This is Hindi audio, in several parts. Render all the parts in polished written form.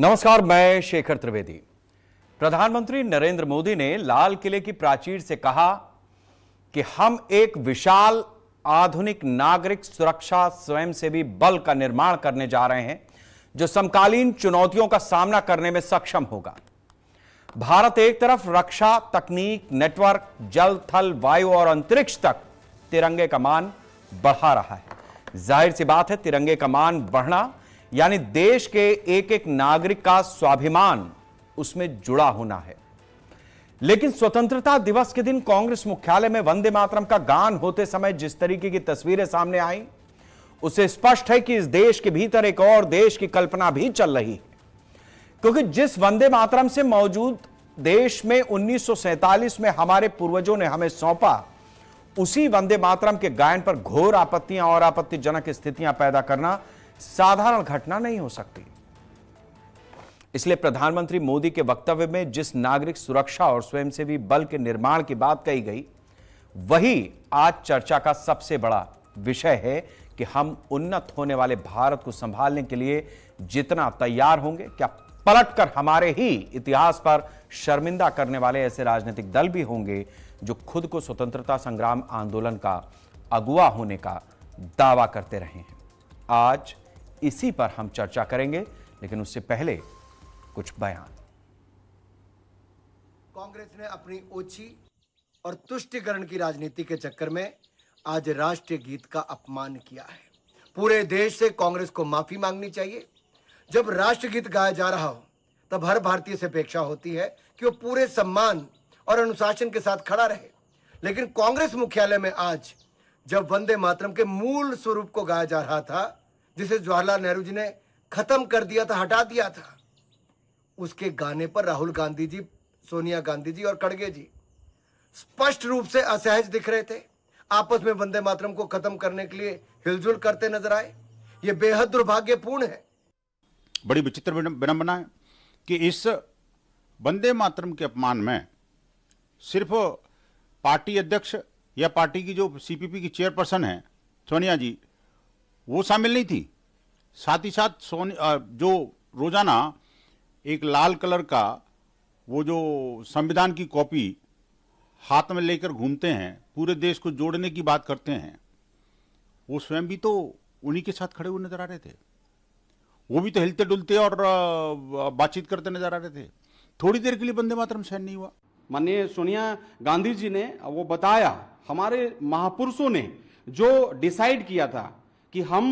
नमस्कार, मैं शेखर त्रिवेदी। प्रधानमंत्री नरेंद्र मोदी ने लाल किले की प्राचीर से कहा कि हम एक विशाल आधुनिक नागरिक सुरक्षा स्वयंसेवी बल का निर्माण करने जा रहे हैं जो समकालीन चुनौतियों का सामना करने में सक्षम होगा। भारत एक तरफ रक्षा तकनीक, नेटवर्क, जल, थल, वायु और अंतरिक्ष तक तिरंगे का मान बढ़ा रहा है। जाहिर सी बात है, तिरंगे का मान बढ़ना यानी देश के एक एक नागरिक का स्वाभिमान उसमें जुड़ा होना है। लेकिन स्वतंत्रता दिवस के दिन कांग्रेस मुख्यालय में वंदे मातरम का गान होते समय जिस तरीके की तस्वीरें सामने आई, उससे स्पष्ट है कि इस देश के भीतर एक और देश की कल्पना भी चल रही है। क्योंकि जिस वंदे मातरम से मौजूद देश में 1947 में हमारे पूर्वजों ने हमें सौंपा, उसी वंदे मातरम के गायन पर घोर आपत्तियां और आपत्तिजनक स्थितियां पैदा करना साधारण घटना नहीं हो सकती। इसलिए प्रधानमंत्री मोदी के वक्तव्य में जिस नागरिक सुरक्षा और स्वयंसेवी बल के निर्माण की बात कही गई, वही आज चर्चा का सबसे बड़ा विषय है कि हम उन्नत होने वाले भारत को संभालने के लिए जितना तैयार होंगे, क्या पलटकर हमारे ही इतिहास पर शर्मिंदा करने वाले ऐसे राजनीतिक दल भी होंगे जो खुद को स्वतंत्रता संग्राम आंदोलन का अगुवा होने का दावा करते रहे हैं। आज इसी पर हम चर्चा करेंगे, लेकिन उससे पहले कुछ बयान। कांग्रेस ने अपनी ओछी और तुष्टीकरण की राजनीति के चक्कर में आज राष्ट्रीय गीत का अपमान किया है। पूरे देश से कांग्रेस को माफी मांगनी चाहिए। जब राष्ट्रगीत गाया जा रहा हो तब हर भारतीय से अपेक्षा होती है कि वो पूरे सम्मान और अनुशासन के साथ खड़ा रहे। लेकिन कांग्रेस मुख्यालय में आज जब वंदे मातरम के मूल स्वरूप को गाया जा रहा था, जिसे जवाहरलाल नेहरू जी ने खत्म कर दिया था, हटा दिया था, उसके गाने पर राहुल गांधी जी, सोनिया गांधी जी और खड़गे जी स्पष्ट रूप से असहज दिख रहे थे। आपस में वंदे मातरम को खत्म करने के लिए हिलजुल करते नजर आए। यह बेहद दुर्भाग्यपूर्ण है। बड़ी विचित्र विडंबना है कि इस वंदे मातरम के अपमान में सिर्फ पार्टी अध्यक्ष या पार्टी की जो सीपीपी की चेयरपर्सन है सोनिया जी, वो शामिल नहीं थी। साथ ही साथ जो रोजाना एक लाल कलर का वो जो संविधान की कॉपी हाथ में लेकर घूमते हैं, पूरे देश को जोड़ने की बात करते हैं, वो स्वयं भी तो उन्हीं के साथ खड़े हुए नजर आ रहे थे। वो भी तो हिलते डुलते और बातचीत करते नजर आ रहे थे। थोड़ी देर के लिए वंदे मातरम सहन नहीं हुआ। माननीय सोनिया गांधी जी ने वो बताया, हमारे महापुरुषों ने जो डिसाइड किया था कि हम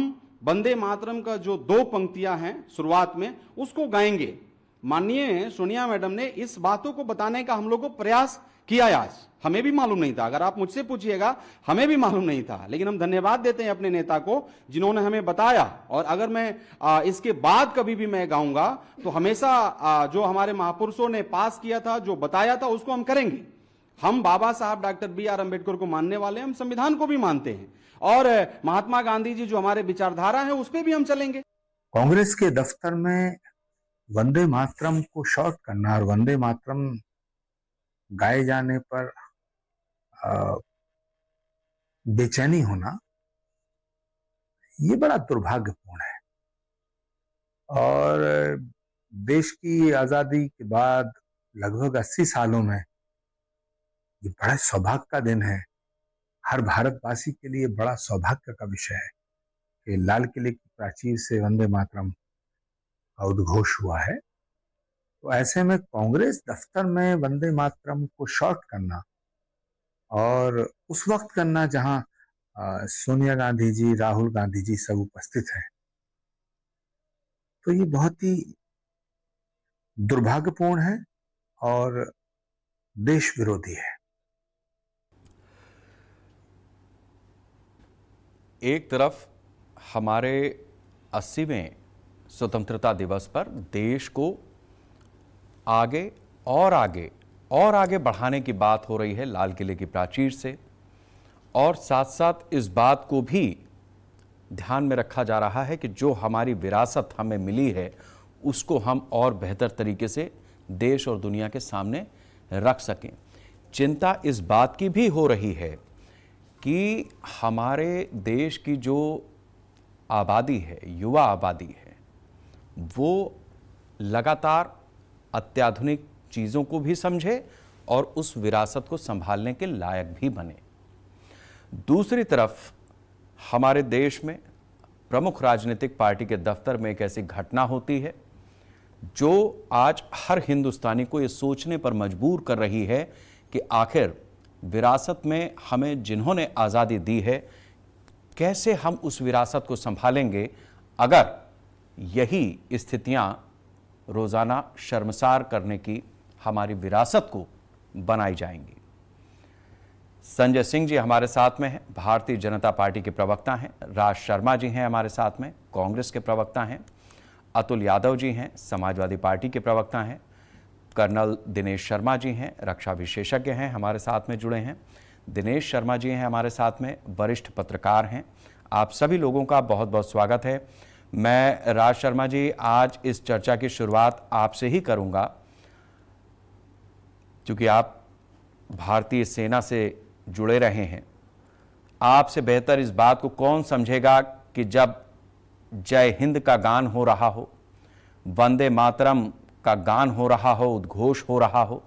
वंदे मातरम का जो 2 पंक्तियां हैं शुरुआत में, उसको गाएंगे। माननीय सोनिया मैडम ने इस बातों को बताने का हम लोग को प्रयास किया। आज हमें भी मालूम नहीं था, अगर आप मुझसे पूछिएगा हमें भी मालूम नहीं था, लेकिन हम धन्यवाद देते हैं अपने नेता को जिन्होंने हमें बताया। और अगर मैं इसके बाद कभी भी मैं गाऊंगा तो हमेशा जो हमारे महापुरुषों ने पास किया था, जो बताया था, उसको हम करेंगे। हम बाबा साहब डॉक्टर BR अम्बेडकर को मानने वाले हैं, हम संविधान को भी मानते हैं और महात्मा गांधी जी जो हमारे विचारधारा है उस पर भी हम चलेंगे। कांग्रेस के दफ्तर में वंदे मातरम को शॉर्ट करना और वंदे मातरम गाए जाने पर बेचैनी होना, ये बड़ा दुर्भाग्यपूर्ण है। और देश की आजादी के बाद लगभग 80 सालों में ये बड़ा सौभाग्य का दिन है। हर भारतवासी के लिए बड़ा सौभाग्य का विषय है कि लाल किले की प्राचीर से वंदे मातरम का उद्घोष हुआ है। तो ऐसे में कांग्रेस दफ्तर में वंदे मातरम को शॉर्ट करना और उस वक्त करना जहां सोनिया गांधी जी, राहुल गांधी जी सब उपस्थित हैं, तो ये बहुत ही दुर्भाग्यपूर्ण है और देश विरोधी है। एक तरफ हमारे 80वें स्वतंत्रता दिवस पर देश को आगे और आगे और आगे बढ़ाने की बात हो रही है लाल किले की प्राचीर से, और साथ साथ इस बात को भी ध्यान में रखा जा रहा है कि जो हमारी विरासत हमें मिली है उसको हम और बेहतर तरीके से देश और दुनिया के सामने रख सकें। चिंता इस बात की भी हो रही है कि हमारे देश की जो आबादी है, युवा आबादी है, वो लगातार अत्याधुनिक चीज़ों को भी समझे और उस विरासत को संभालने के लायक भी बने। दूसरी तरफ हमारे देश में प्रमुख राजनीतिक पार्टी के दफ्तर में एक ऐसी घटना होती है जो आज हर हिंदुस्तानी को ये सोचने पर मजबूर कर रही है कि आखिर विरासत में हमें जिन्होंने आज़ादी दी है, कैसे हम उस विरासत को संभालेंगे अगर यही स्थितियां रोज़ाना शर्मसार करने की हमारी विरासत को बनाई जाएंगी। संजय सिंह जी हमारे साथ में हैं, भारतीय जनता पार्टी के प्रवक्ता हैं। राज शर्मा जी हैं हमारे साथ में, कांग्रेस के प्रवक्ता हैं। अतुल यादव जी हैं, समाजवादी पार्टी के प्रवक्ता हैं। कर्नल दिनेश शर्मा जी हैं, रक्षा विशेषज्ञ हैं, हमारे साथ में जुड़े हैं। दिनेश शर्मा जी हैं हमारे साथ में, वरिष्ठ पत्रकार हैं। आप सभी लोगों का बहुत बहुत स्वागत है। मैं राज शर्मा जी आज इस चर्चा की शुरुआत आपसे ही करूंगा, क्योंकि आप भारतीय सेना से जुड़े रहे हैं। आपसे बेहतर इस बात को कौन समझेगा कि जब जय हिंद का गान हो रहा हो, वंदे मातरम का गान हो रहा हो, उद्घोष हो रहा हो,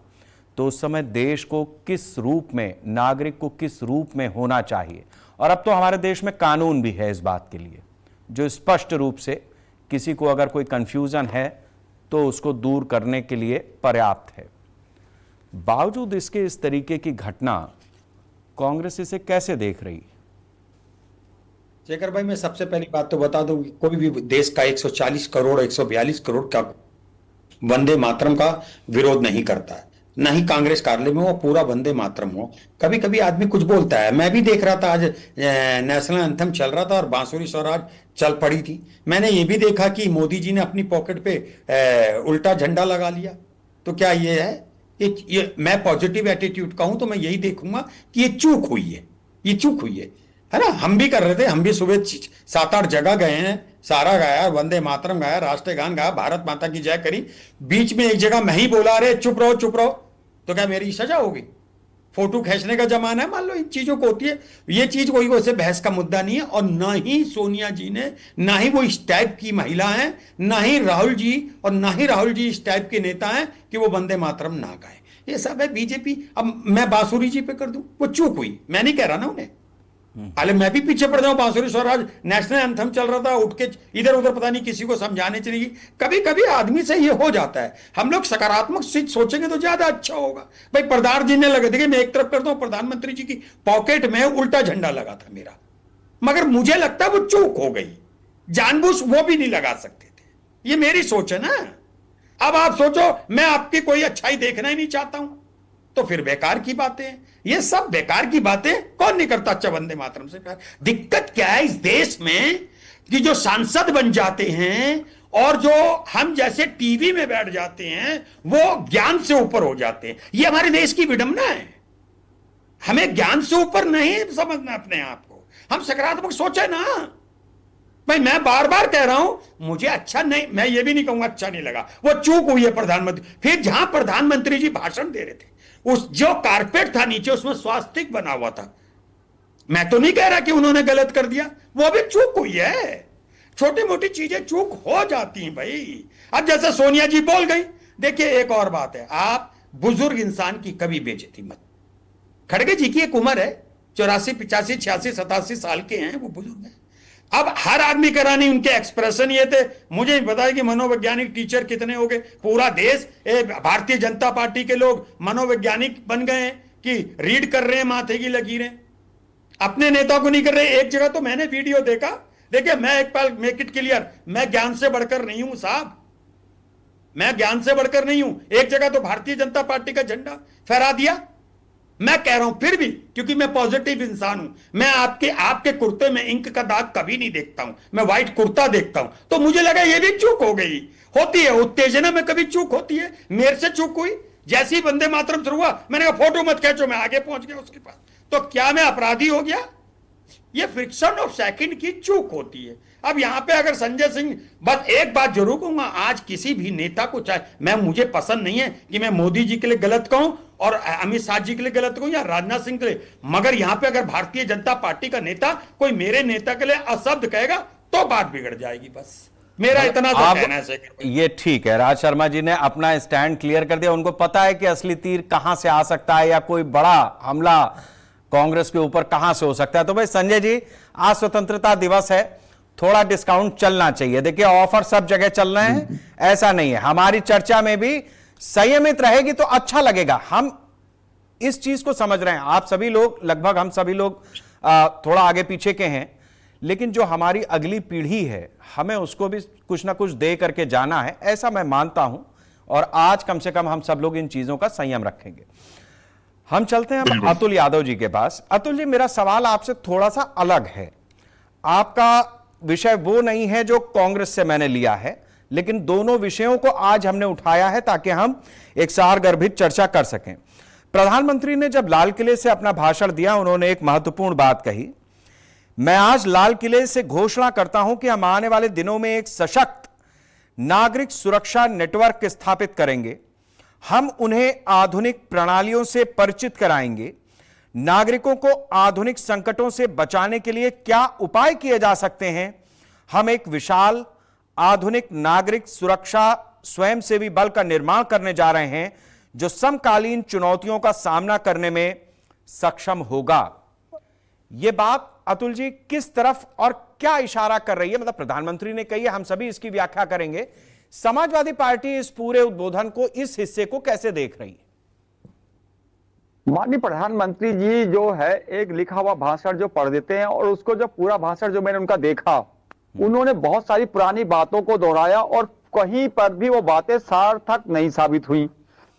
तो उस समय देश को किस रूप में, नागरिक को किस रूप में होना चाहिए। और अब तो हमारे देश में कानून भी है इस बात के लिए, जो स्पष्ट रूप से किसी को अगर कोई कंफ्यूजन है तो उसको दूर करने के लिए पर्याप्त है। बावजूद इसके इस तरीके की घटना कांग्रेस इसे कैसे देख रही है? शेखर भाई, मैं सबसे पहली बात तो बता दूं, कोई भी देश का 140 करोड़ 142 करोड़ का वंदे मातरम का विरोध नहीं करता है, ना ही कांग्रेस कार्यालय में वो पूरा वंदे मातरम हो। कभी कभी आदमी कुछ बोलता है। मैं भी देख रहा था, आज नेशनल एंथम चल रहा था और बांसुरी स्वराज चल पड़ी थी। मैंने ये भी देखा कि मोदी जी ने अपनी पॉकेट पे उल्टा झंडा लगा लिया। तो क्या ये है? ये मैं पॉजिटिव एटीट्यूड का हूं तो मैं यही देखूंगा कि ये चूक हुई है, ये चूक हुई है ना। हम भी कर रहे थे, हम भी सुबह 7-8 जगह गए हैं, सारा गाया, वंदे मातरम गाया, राष्ट्रीय गान गाया, भारत माता की जय करी। बीच में एक जगह मैं ही बोला, अरे चुप रहो चुप रहो, तो क्या मेरी सजा होगी? फोटो खींचने का जमाना है, मान लो इन चीजों को होती है। ये चीज कोई वैसे बहस का मुद्दा नहीं है। और ना ही सोनिया जी ने, ना ही वो इस टाइप की महिला है, ना ही राहुल जी, और ना ही राहुल जी इस टाइप के नेता हैं कि वो वंदे मातरम ना गाए। ये सब है बीजेपी। अब मैं बांसुरी जी पे कर दूं, वो चूक हुई, मैं नहीं कह रहा ना उन्हें। अरे मैं भी पीछे पड़ जाऊं, बांसुरी स्वराज नेशनल एंथम चल रहा था, उठ के इधर उधर पता नहीं किसी को समझाने चलेगी। कभी कभी आदमी से ये हो जाता है। हम लोग सकारात्मक सोचेंगे तो ज्यादा अच्छा होगा। भाई प्रधान जी ने लगे, देखिए मैं एक तरफ करता हूं, प्रधानमंत्री जी की पॉकेट में उल्टा झंडा लगा था मेरा, मगर मुझे लगता है वो चूक हो गई। जानबूझ वो भी नहीं लगा सकते थे। ये मेरी सोच है ना। अब आप सोचो, मैं आपकी कोई अच्छाई देखना ही नहीं चाहता हूं, तो फिर बेकार की बातें हैं। ये सब बेकार की बातें। कौन नहीं करता अच्छा वंदे मातरम से प्यार? दिक्कत क्या है इस देश में कि जो सांसद बन जाते हैं और जो हम जैसे टीवी में बैठ जाते हैं, वो ज्ञान से ऊपर हो जाते हैं। ये हमारे देश की विडंबना है। हमें ज्ञान से ऊपर नहीं समझना अपने आप को। हम सकारात्मक सोचे ना। भाई मैं बार बार कह रहा हूं, मुझे अच्छा नहीं, मैं ये भी नहीं कहूंगा अच्छा नहीं लगा, वो चूक हुई है प्रधानमंत्री। फिर जहां प्रधानमंत्री जी भाषण दे रहे थे, उस जो कारपेट था नीचे, उसमें स्वास्तिक बना हुआ था। मैं तो नहीं कह रहा कि उन्होंने गलत कर दिया, वो भी चूक हुई है। छोटी मोटी चीजें चूक हो जाती हैं भाई। अब जैसे सोनिया जी बोल गई। देखिए एक और बात है, आप बुजुर्ग इंसान की कभी बेइज्जती मत। खड़गे जी की एक उम्र है, 84, 85, 86, 87 साल के हैं, वो बुजुर्ग हैं। अब हर आदमी करा नहीं, उनके एक्सप्रेशन ये थे। मुझे नहीं पता है कि मनोवैज्ञानिक टीचर कितने हो गए। पूरा देश भारतीय जनता पार्टी के लोग मनोवैज्ञानिक बन गए हैं कि रीड कर रहे हैं माथे की लकीरें, अपने नेता को नहीं कर रहे। एक जगह तो मैंने वीडियो देखा, देखिए मैं एक पल मेक इट क्लियर, मैं ज्ञान से बढ़कर नहीं हूं साहब, मैं ज्ञान से बढ़कर नहीं हूं। एक जगह तो भारतीय जनता पार्टी का झंडा फहरा दिया। मैं कह रहा हूं फिर भी, क्योंकि मैं पॉजिटिव इंसान हूं, मैं आपके कुर्ते में इंक का दाग कभी नहीं देखता हूं, मैं व्हाइट कुर्ता देखता हूं। तो मुझे लगा ये भी चूक हो गई। होती है उत्तेजना में, कभी चूक होती है। मेरे से चूक हुई। जैसे ही वंदे मातरम शुरू हुआ, मैंने कहा फोटो मत खींचो, मैं आगे पहुंच गया उसके पास। तो क्या मैं अपराधी हो गया? ये फ्रिक्शन ऑफ सेकंड की चूक होती है। अब यहां पे अगर संजय सिंह, बस एक बात जरूर कहूंगा, आज किसी भी नेता को, चाहे मुझे पसंद नहीं है कि मैं मोदी जी के लिए गलत कहूं और अमित शाह जी के लिए गलत कहूं या राजनाथ सिंह के लिए, मगर यहां पे अगर भारतीय जनता पार्टी का नेता कोई मेरे नेता के लिए अशब्द कहेगा तो बात बिगड़ जाएगी। बस मेरा इतना तो आप कहना है शेखर भाई। ये ठीक है, राज शर्मा जी ने अपना स्टैंड क्लियर कर दिया। उनको पता है कि असली तीर कहां से आ सकता है या कोई बड़ा हमला कांग्रेस के ऊपर कहां से हो सकता है। तो भाई संजय जी, आज स्वतंत्रता दिवस है, थोड़ा डिस्काउंट चलना चाहिए। देखिए, ऑफर सब जगह चल रहे हैं, ऐसा नहीं है। हमारी चर्चा में भी संयमित रहेगी तो अच्छा लगेगा। हम इस चीज को समझ रहे हैं, आप सभी लोग, लगभग हम सभी लोग थोड़ा आगे पीछे के हैं, लेकिन जो हमारी अगली पीढ़ी है, हमें उसको भी कुछ ना कुछ दे करके जाना है, ऐसा मैं मानता हूं। और आज कम से कम हम सब लोग इन चीजों का संयम रखेंगे। हम चलते हैं अब अतुल यादव जी के पास। अतुल जी, मेरा सवाल आपसे थोड़ा सा अलग है। आपका विषय वो नहीं है जो कांग्रेस से मैंने लिया है, लेकिन दोनों विषयों को आज हमने उठाया है ताकि हम एक सारगर्भित चर्चा कर सकें। प्रधानमंत्री ने जब लाल किले से अपना भाषण दिया, उन्होंने एक महत्वपूर्ण बात कही। मैं आज लाल किले से घोषणा करता हूं कि हम आने वाले दिनों में एक सशक्त नागरिक सुरक्षा नेटवर्क स्थापित करेंगे। हम उन्हें आधुनिक प्रणालियों से परिचित कराएंगे। नागरिकों को आधुनिक संकटों से बचाने के लिए क्या उपाय किए जा सकते हैं। हम एक विशाल आधुनिक नागरिक सुरक्षा स्वयंसेवी बल का निर्माण करने जा रहे हैं जो समकालीन चुनौतियों का सामना करने में सक्षम होगा। यह बात अतुल जी किस तरफ और क्या इशारा कर रही है? मतलब प्रधानमंत्री ने कही है, हम सभी इसकी व्याख्या करेंगे। समाजवादी पार्टी इस पूरे उद्बोधन को, इस हिस्से को कैसे देख रही है? माननीय प्रधानमंत्री जी जो है एक लिखा हुआ भाषण जो पढ़ देते हैं और उसको जो पूरा भाषण जो मैंने उनका देखा, उन्होंने बहुत सारी पुरानी बातों को दोहराया और कहीं पर भी वो बातें सार्थक नहीं साबित हुई।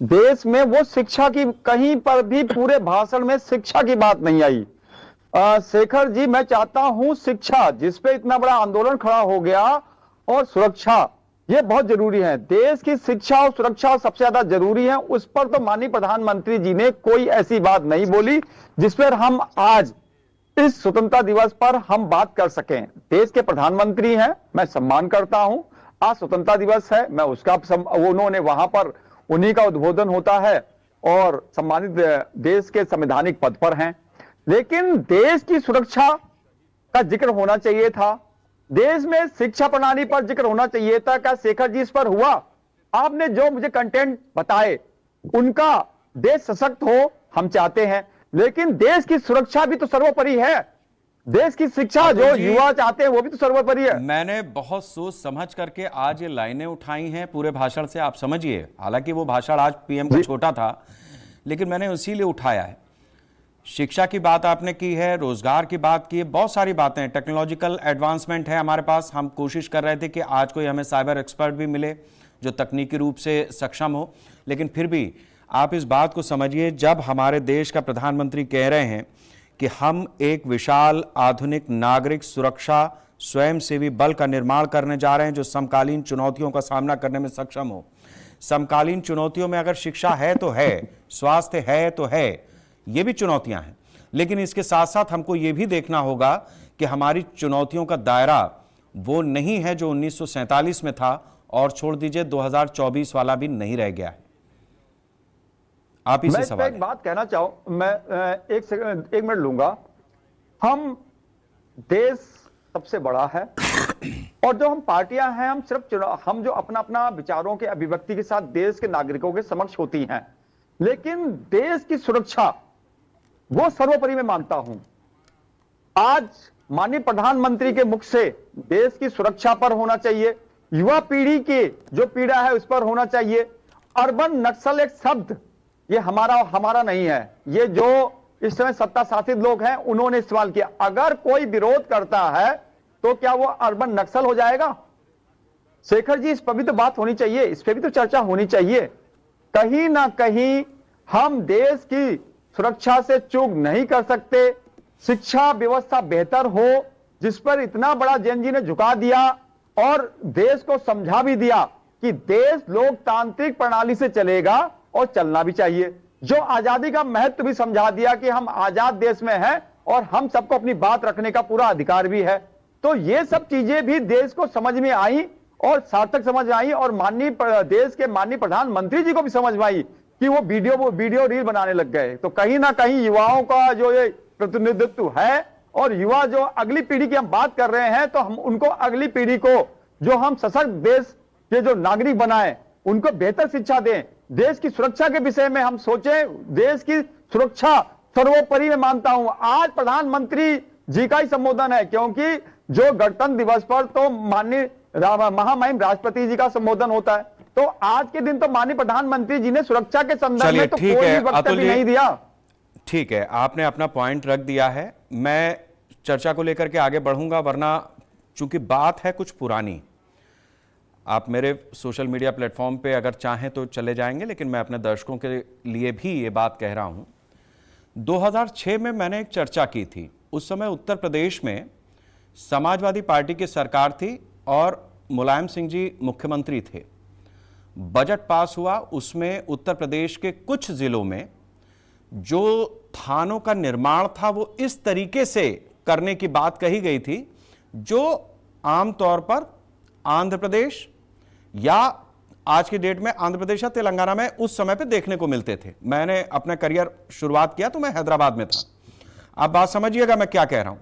देश में वो शिक्षा की, कहीं पर भी पूरे भाषण में शिक्षा की बात नहीं आई। शेखर जी, मैं चाहता हूं शिक्षा, जिसपे इतना बड़ा आंदोलन खड़ा हो गया, और सुरक्षा, ये बहुत जरूरी है। देश की शिक्षा और सुरक्षा सबसे ज्यादा जरूरी है। उस पर तो माननीय प्रधानमंत्री जी ने कोई ऐसी बात नहीं बोली जिस पर हम आज इस स्वतंत्रता दिवस पर हम बात कर सकें। देश के प्रधानमंत्री हैं, मैं सम्मान करता हूं। आज स्वतंत्रता दिवस है, मैं उसका उन्होंने वहां पर उन्हीं का उद्बोधन होता है और सम्मानित देश के संवैधानिक पद पर हैं। लेकिन देश की सुरक्षा का जिक्र होना चाहिए था, देश में शिक्षा प्रणाली पर जिक्र होना चाहिए था। क्या शेखर जी इस पर हुआ? आपने जो मुझे कंटेंट बताए, उनका देश सशक्त हो हम चाहते हैं, लेकिन देश की सुरक्षा भी तो सर्वोपरि है। देश की शिक्षा जो युवा चाहते हैं वो भी तो सर्वोपरि है। मैंने बहुत सोच समझ करके आज ये लाइनें उठाई हैं पूरे भाषण से, आप समझिए। हालांकि वो भाषण आज पीएम का छोटा था, लेकिन मैंने इसीलिए उठाया है। शिक्षा की बात आपने की है, रोजगार की बात की है, बहुत सारी बातें, टेक्नोलॉजिकल एडवांसमेंट है हमारे पास। हम कोशिश कर रहे थे कि आज कोई हमें साइबर एक्सपर्ट भी मिले जो तकनीकी रूप से सक्षम हो, लेकिन फिर भी आप इस बात को समझिए, जब हमारे देश का प्रधानमंत्री कह रहे हैं कि हम एक विशाल आधुनिक नागरिक सुरक्षा स्वयंसेवी बल का निर्माण करने जा रहे हैं जो समकालीन चुनौतियों का सामना करने में सक्षम हो। समकालीन चुनौतियों में अगर शिक्षा है तो है, स्वास्थ्य है तो है, ये भी चुनौतियां हैं, लेकिन इसके साथ साथ हमको ये भी देखना होगा कि हमारी चुनौतियों का दायरा वो नहीं है जो 1947 में था, और छोड़ दीजिए 2024 वाला भी नहीं रह गया है। आप इसे सवाल एक बात कहना चाहूं, मैं एक मिनट लूंगा। हम देश सबसे बड़ा है और जो हम पार्टियां हैं, हम सिर्फ हम जो अपना अपना विचारों के अभिव्यक्ति के साथ देश के नागरिकों के समक्ष होती हैं, लेकिन देश की सुरक्षा वो सर्वोपरि मैं मानता हूं। आज माननीय प्रधानमंत्री के मुख से देश की सुरक्षा पर होना चाहिए, युवा पीढ़ी की जो पीड़ा है उस पर होना चाहिए। अर्बन नक्सल एक शब्द ये हमारा नहीं है, ये जो इस समय सत्ता शासित लोग हैं उन्होंने इस्तेमाल किया। अगर कोई विरोध करता है तो क्या वो अर्बन नक्सल हो जाएगा? शेखर जी, इस पर भी तो बात होनी चाहिए, इस पर भी तो चर्चा होनी चाहिए। कहीं ना कहीं हम देश की सुरक्षा से चूक नहीं कर सकते। शिक्षा व्यवस्था बेहतर हो, जिस पर इतना बड़ा जैन जी ने झुका दिया और देश को समझा भी दिया कि देश लोकतांत्रिक प्रणाली से चलेगा और चलना भी चाहिए। जो आजादी का महत्व भी समझा दिया कि हम आजाद देश में हैं और हम सबको अपनी बात रखने का पूरा अधिकार भी है। तो ये सब चीजें भी देश को समझ में आई और सार्थक समझ आई, और देश के माननीय प्रधानमंत्री जी को भी समझ में आई कि वो वीडियो रील बनाने लग गए। तो कहीं ना कहीं युवाओं का जो ये प्रतिनिधित्व है, और युवा जो अगली पीढ़ी की हम बात कर रहे हैं, तो हम उनको अगली पीढ़ी को जो हम सशक्त देश के जो नागरिक बनाए, उनको बेहतर शिक्षा दें, देश की सुरक्षा के विषय में हम सोचें। देश की सुरक्षा सर्वोपरि मैं मानता हूं। आज प्रधानमंत्री जी का ही संबोधन है, क्योंकि जो गणतंत्र दिवस पर तो माननीय महामहिम राष्ट्रपति जी का संबोधन होता है, तो आज के दिन तो माननीय प्रधानमंत्री जी ने सुरक्षा के संदर्भ में तो कोई भी वक्तव्य नहीं दिया। ठीक है, आपने अपना पॉइंट रख दिया है। मैं चर्चा को लेकर के आगे बढ़ूंगा, वरना चूंकि बात है कुछ पुरानी, आप मेरे सोशल मीडिया प्लेटफॉर्म पे अगर चाहें तो चले जाएंगे, लेकिन मैं अपने दर्शकों के लिए भी ये बात कह रहा हूं। 2006 में मैंने एक चर्चा की थी। उस समय उत्तर प्रदेश में समाजवादी पार्टी की सरकार थी और मुलायम सिंह जी मुख्यमंत्री थे। बजट पास हुआ, उसमें उत्तर प्रदेश के कुछ जिलों में जो थानों का निर्माण था वो इस तरीके से करने की बात कही गई थी जो आमतौर पर आंध्र प्रदेश या आज की डेट में आंध्र प्रदेश या तेलंगाना में उस समय पे देखने को मिलते थे। मैंने अपना करियर शुरुआत किया तो मैं हैदराबाद में था। आप बात समझिएगा मैं क्या कह रहा हूं।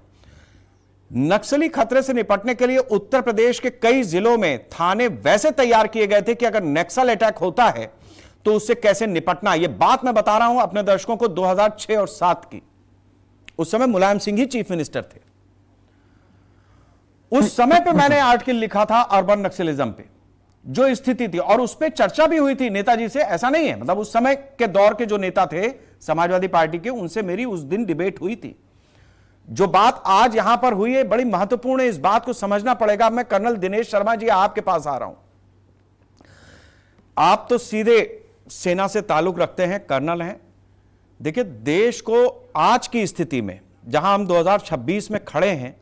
नक्सली खतरे से निपटने के लिए उत्तर प्रदेश के कई जिलों में थाने वैसे तैयार किए गए थे कि अगर नक्सल अटैक होता है तो उससे कैसे निपटना। यह बात मैं बता रहा हूं अपने दर्शकों को 2006 और 7 की। उस समय मुलायम सिंह ही चीफ मिनिस्टर थे। उस समय पे मैंने आर्टिकल लिखा था अर्बन नक्सलिज्म पे, जो स्थिति थी, और उस पर चर्चा भी हुई थी नेताजी से। ऐसा नहीं है, मतलब उस समय के दौर के जो नेता थे समाजवादी पार्टी के, उनसे मेरी उस दिन डिबेट हुई थी। जो बात आज यहां पर हुई है बड़ी महत्वपूर्ण है, इस बात को समझना पड़ेगा। मैं कर्नल दिनेश शर्मा जी आपके पास आ रहा हूं। आप तो सीधे सेना से ताल्लुक रखते हैं, कर्नल हैं। देखिए, देश को आज की स्थिति में जहां हम 2026 में खड़े हैं,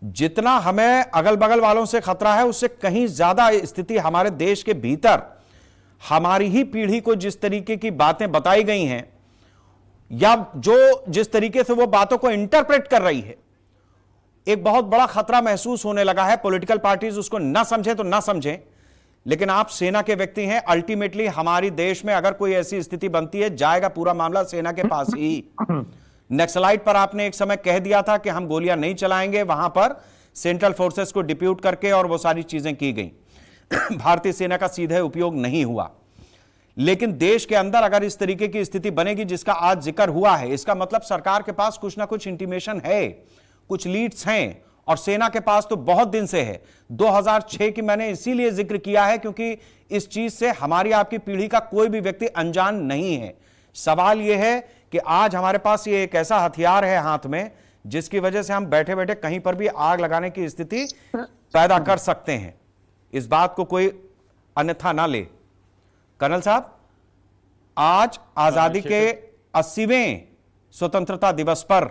जितना हमें अगल बगल वालों से खतरा है उससे कहीं ज्यादा स्थिति हमारे देश के भीतर हमारी ही पीढ़ी को जिस तरीके की बातें बताई गई हैं या जो जिस तरीके से वो बातों को इंटरप्रेट कर रही है, एक बहुत बड़ा खतरा महसूस होने लगा है। पॉलिटिकल पार्टीज उसको ना समझें तो ना समझें, लेकिन आप सेना के व्यक्ति हैं। अल्टीमेटली हमारी देश में अगर कोई ऐसी स्थिति बनती है, जाएगा पूरा मामला सेना के पास ही। नक्सलाइट पर आपने एक समय कह दिया था कि हम गोलियां नहीं चलाएंगे, वहां पर सेंट्रल फोर्सेस को डिप्यूट करके और वो सारी चीजें की गई। भारतीय सेना का सीधे उपयोग नहीं हुआ। लेकिन देश के अंदर अगर इस तरीके की स्थिति बनेगी जिसका आज जिक्र हुआ है, इसका मतलब सरकार के पास कुछ ना कुछ इंटीमेशन है, कुछ लीड्स हैं, और सेना के पास तो बहुत दिन से है। 2006 की मैंने इसीलिए जिक्र किया है क्योंकि इस चीज से हमारी आपकी पीढ़ी का कोई भी व्यक्ति अनजान नहीं है। सवाल यह है कि आज हमारे पास ये एक ऐसा हथियार है हाथ में जिसकी वजह से हम बैठे बैठे कहीं पर भी आग लगाने की स्थिति पैदा कर सकते हैं। इस बात को कोई अन्यथा ना ले। कर्नल साहब, आज आजादी के 80वें स्वतंत्रता दिवस पर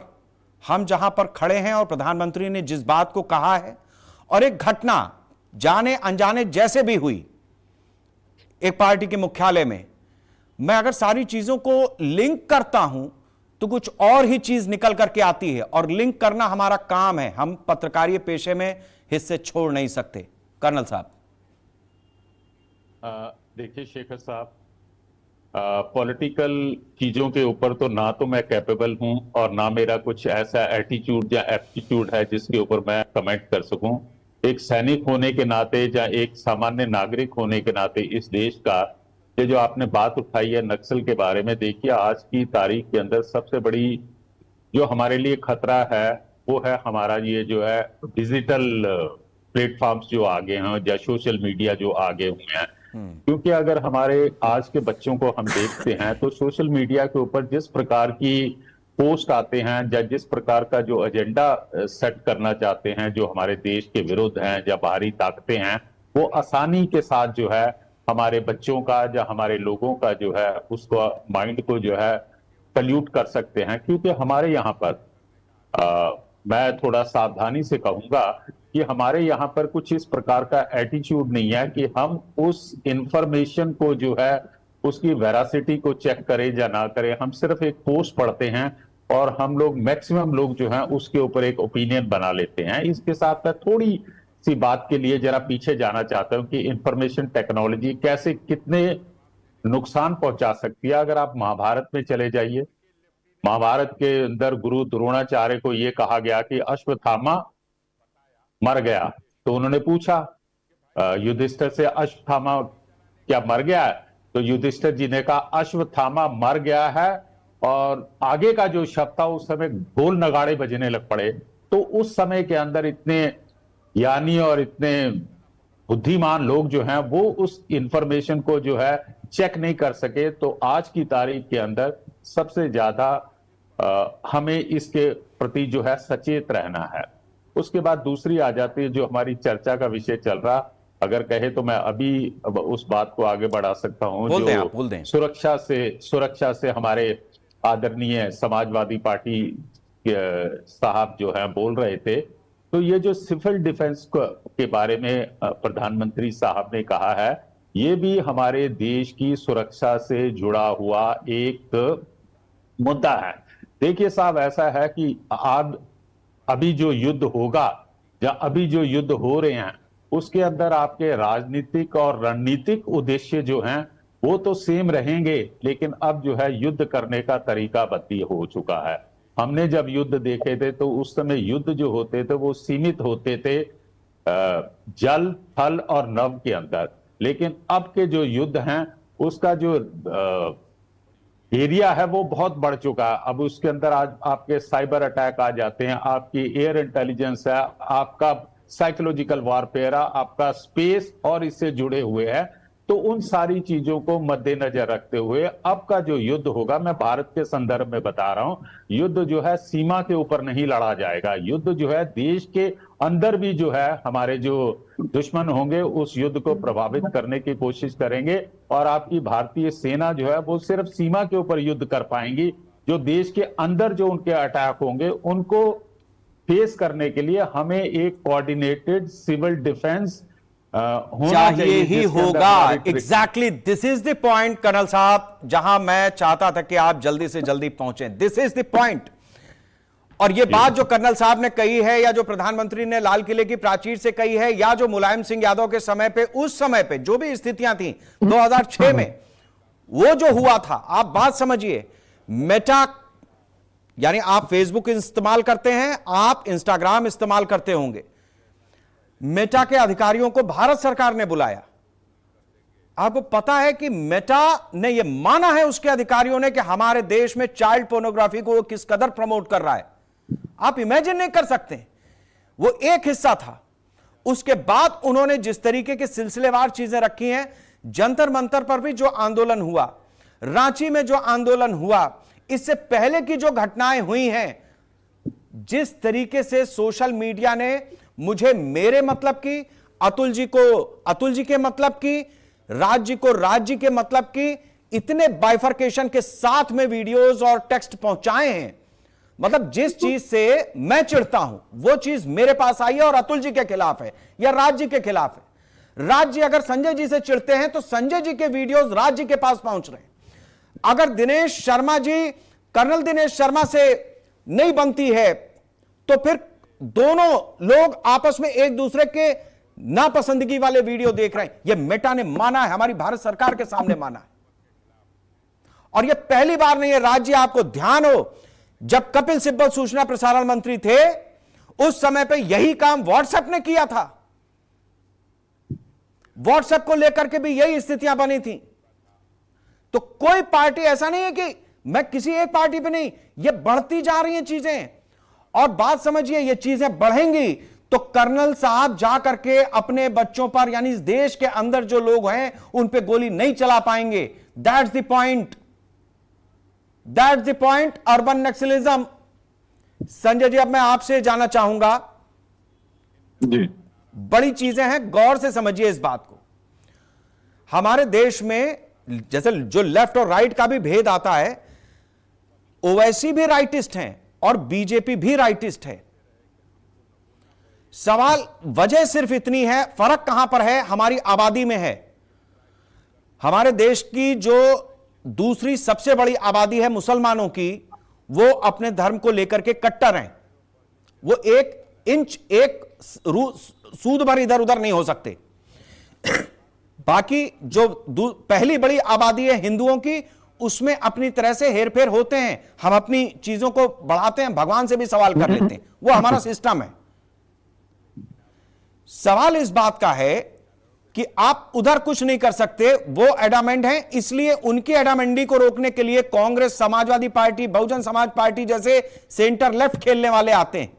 हम जहां पर खड़े हैं और प्रधानमंत्री ने जिस बात को कहा है, और एक घटना जाने अनजाने जैसे भी हुई एक पार्टी के मुख्यालय में, मैं अगर सारी चीजों को लिंक करता हूं तो कुछ और ही चीज निकल करके आती है, और लिंक करना हमारा काम है। हम पत्रकारीय पेशे में हिस्से छोड़ नहीं सकते। कर्नल साहब, देखिए शेखर साहब, पॉलिटिकल चीजों के ऊपर तो ना तो मैं कैपेबल हूं और ना मेरा कुछ ऐसा एटीट्यूड या एप्टीट्यूड है जिसके ऊपर मैं कमेंट कर सकूं। एक सैनिक होने के नाते या एक सामान्य नागरिक होने के नाते इस देश का ये जो आपने बात उठाई है नक्सल के बारे में, देखिए आज की तारीख के अंदर सबसे बड़ी जो हमारे लिए खतरा है वो है हमारा ये जो है डिजिटल प्लेटफॉर्म्स जो आगे हैं या सोशल मीडिया जो आगे हुए हैं। क्योंकि अगर हमारे आज के बच्चों को हम देखते हैं तो सोशल मीडिया के ऊपर जिस प्रकार की पोस्ट आते हैं या जिस प्रकार का जो एजेंडा सेट करना चाहते हैं, जो हमारे देश के विरुद्ध हैं या बाहरी ताकतें हैं, वो आसानी के साथ जो है हमारे बच्चों का या हमारे लोगों का जो है उसको माइंड को जो है पल्यूट कर सकते हैं। क्योंकि हमारे यहाँ पर मैं थोड़ा सावधानी से कहूंगा कि हमारे यहाँ पर कुछ इस प्रकार का एटीट्यूड नहीं है कि हम उस इंफॉर्मेशन को जो है उसकी वेरासिटी को चेक करें या ना करें। हम सिर्फ एक पोस्ट पढ़ते हैं और हम लोग मैक्सिमम लोग जो हैं उसके ऊपर एक ओपिनियन बना लेते हैं। इसके साथ मैं थोड़ी सी बात के लिए जरा पीछे जाना चाहता हूं कि इंफॉर्मेशन टेक्नोलॉजी कैसे कितने नुकसान पहुंचा सकती है। अगर आप महाभारत में चले जाइए, महाभारत के अंदर गुरु द्रोणाचार्य को यह कहा गया कि अश्वत्थामा मर गया, तो उन्होंने पूछा युधिष्ठिर से अश्वत्थामा क्या मर गया है? तो युधिष्ठिर जी ने कहा अश्वत्थामा मर गया है, और आगे का जो शब्द था उस समय ढोल नगाड़े बजने लग पड़े। तो उस समय के अंदर इतने ज्ञानी और इतने बुद्धिमान लोग जो हैं वो उस इंफॉर्मेशन को जो है चेक नहीं कर सके। तो आज की तारीख के अंदर सबसे ज्यादा हमें इसके प्रति जो है सचेत रहना है। उसके बाद दूसरी आ जाती है जो हमारी चर्चा का विषय चल रहा, अगर कहे तो मैं अभी उस बात को आगे बढ़ा सकता हूं। बोल दें। सुरक्षा से हमारे आदरणीय समाजवादी पार्टी साहब जो है बोल रहे थे। तो ये जो सिविल डिफेंस के बारे में प्रधानमंत्री साहब ने कहा है, ये भी हमारे देश की सुरक्षा से जुड़ा हुआ एक मुद्दा है। देखिए साहब, ऐसा है कि अभी जो युद्ध होगा या अभी जो युद्ध हो रहे हैं उसके अंदर आपके राजनीतिक और रणनीतिक उद्देश्य जो हैं वो तो सेम रहेंगे, लेकिन अब जो है युद्ध करने का तरीका बदली हो चुका है। हमने जब युद्ध देखे थे तो उस समय युद्ध जो होते थे वो सीमित होते थे जल, थल और नभ के अंदर, लेकिन अब के जो युद्ध हैं उसका जो एरिया है वो बहुत बढ़ चुका है। अब उसके अंदर आज आपके साइबर अटैक आ जाते हैं, आपकी एयर इंटेलिजेंस है, आपका साइकोलॉजिकल वारफेयर, आपका स्पेस और इससे जुड़े हुए हैं। तो उन सारी चीजों को मद्देनजर रखते हुए अब का जो युद्ध होगा, मैं भारत के संदर्भ में बता रहा हूं, युद्ध जो है सीमा के ऊपर नहीं लड़ा जाएगा। युद्ध जो है देश के अंदर भी जो है हमारे जो दुश्मन होंगे उस युद्ध को प्रभावित करने की कोशिश करेंगे, और आपकी भारतीय सेना जो है वो सिर्फ सीमा के ऊपर युद्ध कर पाएंगी। जो देश के अंदर जो उनके अटैक होंगे उनको फेस करने के लिए हमें एक कोऑर्डिनेटेड सिविल डिफेंस चाहिए ही होगा। Exactly, this is the point colonel साहब, जहां मैं चाहता था कि आप जल्दी से जल्दी पहुंचे। This is the point. और ये बात जो कर्नल साहब ने कही है, या जो प्रधानमंत्री ने लाल किले की प्राचीर से कही है, या जो मुलायम सिंह यादव के समय पे, उस समय पे जो भी स्थितियां थी 2006 में, वो जो हुआ था, आप बात समझिए। मेटा, यानी आप फेसबुक इस्तेमाल करते हैं, आप इंस्टाग्राम इस्तेमाल करते होंगे, मेटा के अधिकारियों को भारत सरकार ने बुलाया। आपको पता है कि मेटा ने यह माना है, उसके अधिकारियों ने, कि हमारे देश में चाइल्ड पोर्नोग्राफी को किस कदर प्रमोट कर रहा है। आप इमेजिन नहीं कर सकते। वो एक हिस्सा था। उसके बाद उन्होंने जिस तरीके के सिलसिलेवार चीजें रखी हैं, जंतर मंतर पर भी जो आंदोलन हुआ, रांची में जो आंदोलन हुआ, इससे पहले की जो घटनाएं हुई हैं, जिस तरीके से सोशल मीडिया ने मुझे मेरे मतलब की, अतुल जी को अतुल जी के मतलब की, राज्य को राज्य के मतलब की, इतने बाइफर्केशन के साथ में वीडियोस और टेक्स्ट पहुंचाए हैं। मतलब जिस चीज से मैं चिढ़ता हूं वो चीज मेरे पास आई है और अतुल जी के खिलाफ है या राज्य के खिलाफ है। राज्य अगर संजय जी से चिढ़ते हैं तो संजय जी के वीडियोस राज्य के पास पहुंच रहे हैं। अगर दिनेश शर्मा जी कर्नल दिनेश शर्मा से नहीं बनती है तो फिर दोनों लोग आपस में एक दूसरे के नापसंदगी वाले वीडियो देख रहे हैं। यह मेटा ने माना है, हमारी भारत सरकार के सामने माना है। और यह पहली बार नहीं है। राज्य, आपको ध्यान हो, जब कपिल सिब्बल सूचना प्रसारण मंत्री थे उस समय पे यही काम व्हाट्सएप ने किया था। व्हाट्सएप को लेकर के भी यही स्थितियां बनी थी। तो कोई पार्टी, ऐसा नहीं है कि मैं किसी एक पार्टी पे नहीं, ये बढ़ती जा रही हैं चीजें। और बात समझिए, ये चीजें बढ़ेंगी तो कर्नल साहब जा करके अपने बच्चों पर, यानी इस देश के अंदर जो लोग हैं उन पे गोली नहीं चला पाएंगे। That's the point, that's the point, urban Naxalism. Sanjay ji, अब मैं आपसे जानना चाहूंगा जी, बड़ी चीजें हैं, गौर से समझिए इस बात को। हमारे देश में जैसे जो लेफ्ट और राइट का भी भेद आता है, ओवैसी भी राइटिस्ट हैं और बीजेपी भी राइटिस्ट है। सवाल, वजह सिर्फ इतनी है, फर्क कहां पर है? हमारी आबादी में है। हमारे देश की जो दूसरी सबसे बड़ी आबादी है मुसलमानों की, वो अपने धर्म को लेकर के कट्टर हैं। वो एक इंच, एक सूद भर इधर उधर नहीं हो सकते। बाकी जो पहली बड़ी आबादी है हिंदुओं की, उसमें अपनी तरह से हेरफेर होते हैं। हम अपनी चीजों को बढ़ाते हैं, भगवान से भी सवाल कर लेते हैं, वो हमारा सिस्टम है। सवाल इस बात का है कि आप उधर कुछ नहीं कर सकते, वो एडामेंट हैं, इसलिए उनकी एडामेंडी को रोकने के लिए कांग्रेस, समाजवादी पार्टी, बहुजन समाज पार्टी जैसे सेंटर लेफ्ट खेलने वाले आते हैं।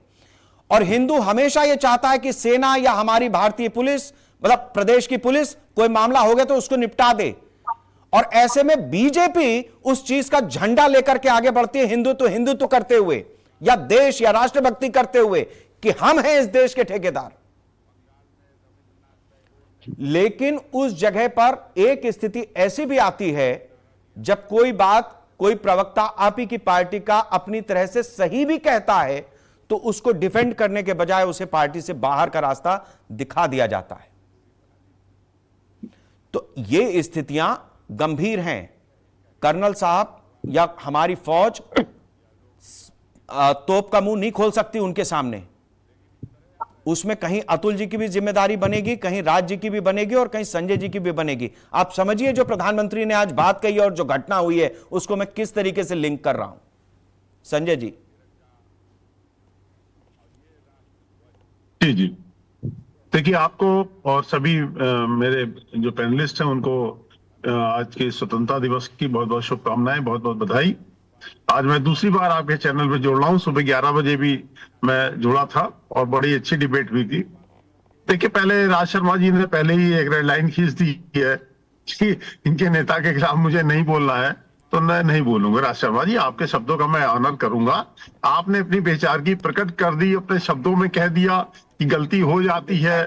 और हिंदू हमेशा यह चाहता है कि सेना या हमारी भारतीय पुलिस, मतलब प्रदेश की पुलिस, कोई मामला हो गया तो उसको निपटा दे। और ऐसे में बीजेपी उस चीज का झंडा लेकर के आगे बढ़ती है, हिंदुत्व करते हुए या देश या राष्ट्रभक्ति करते हुए कि हम हैं इस देश के ठेकेदार। लेकिन उस जगह पर एक स्थिति ऐसी भी आती है जब कोई बात कोई प्रवक्ता आप ही की पार्टी का अपनी तरह से सही भी कहता है तो उसको डिफेंड करने के बजाय उसे पार्टी से बाहर का रास्ता दिखा दिया जाता है। तो ये स्थितियां गंभीर हैं। कर्नल साहब या हमारी फौज तोप का मुंह नहीं खोल सकती उनके सामने। उसमें कहीं अतुल जी की भी जिम्मेदारी बनेगी, कहीं राज जी की भी बनेगी और कहीं संजय जी की भी बनेगी। आप समझिए जो प्रधानमंत्री ने आज बात कही और जो घटना हुई है उसको मैं किस तरीके से लिंक कर रहा हूं। संजय जी। जी देखिए, आपको और सभी मेरे जो पैनलिस्ट हैं उनको आज के स्वतंत्रता दिवस की बहुत बहुत शुभकामनाएं, बहुत बहुत बधाई। आज मैं दूसरी बार आपके चैनल पे जुड़ रहा हूँ। सुबह 11 बजे भी मैं जुड़ा था और बड़ी अच्छी डिबेट हुई थी। देखिए, पहले राज शर्मा जी ने पहले ही एक रेड लाइन खींच दी है कि इनके नेता के खिलाफ मुझे नहीं बोलना है, तो मैं नहीं बोलूंगा। राज शर्मा जी, आपके शब्दों का मैं ऑनर करूंगा। आपने अपनी बेचारगी प्रकट कर दी, अपने शब्दों में कह दिया कि गलती हो जाती है,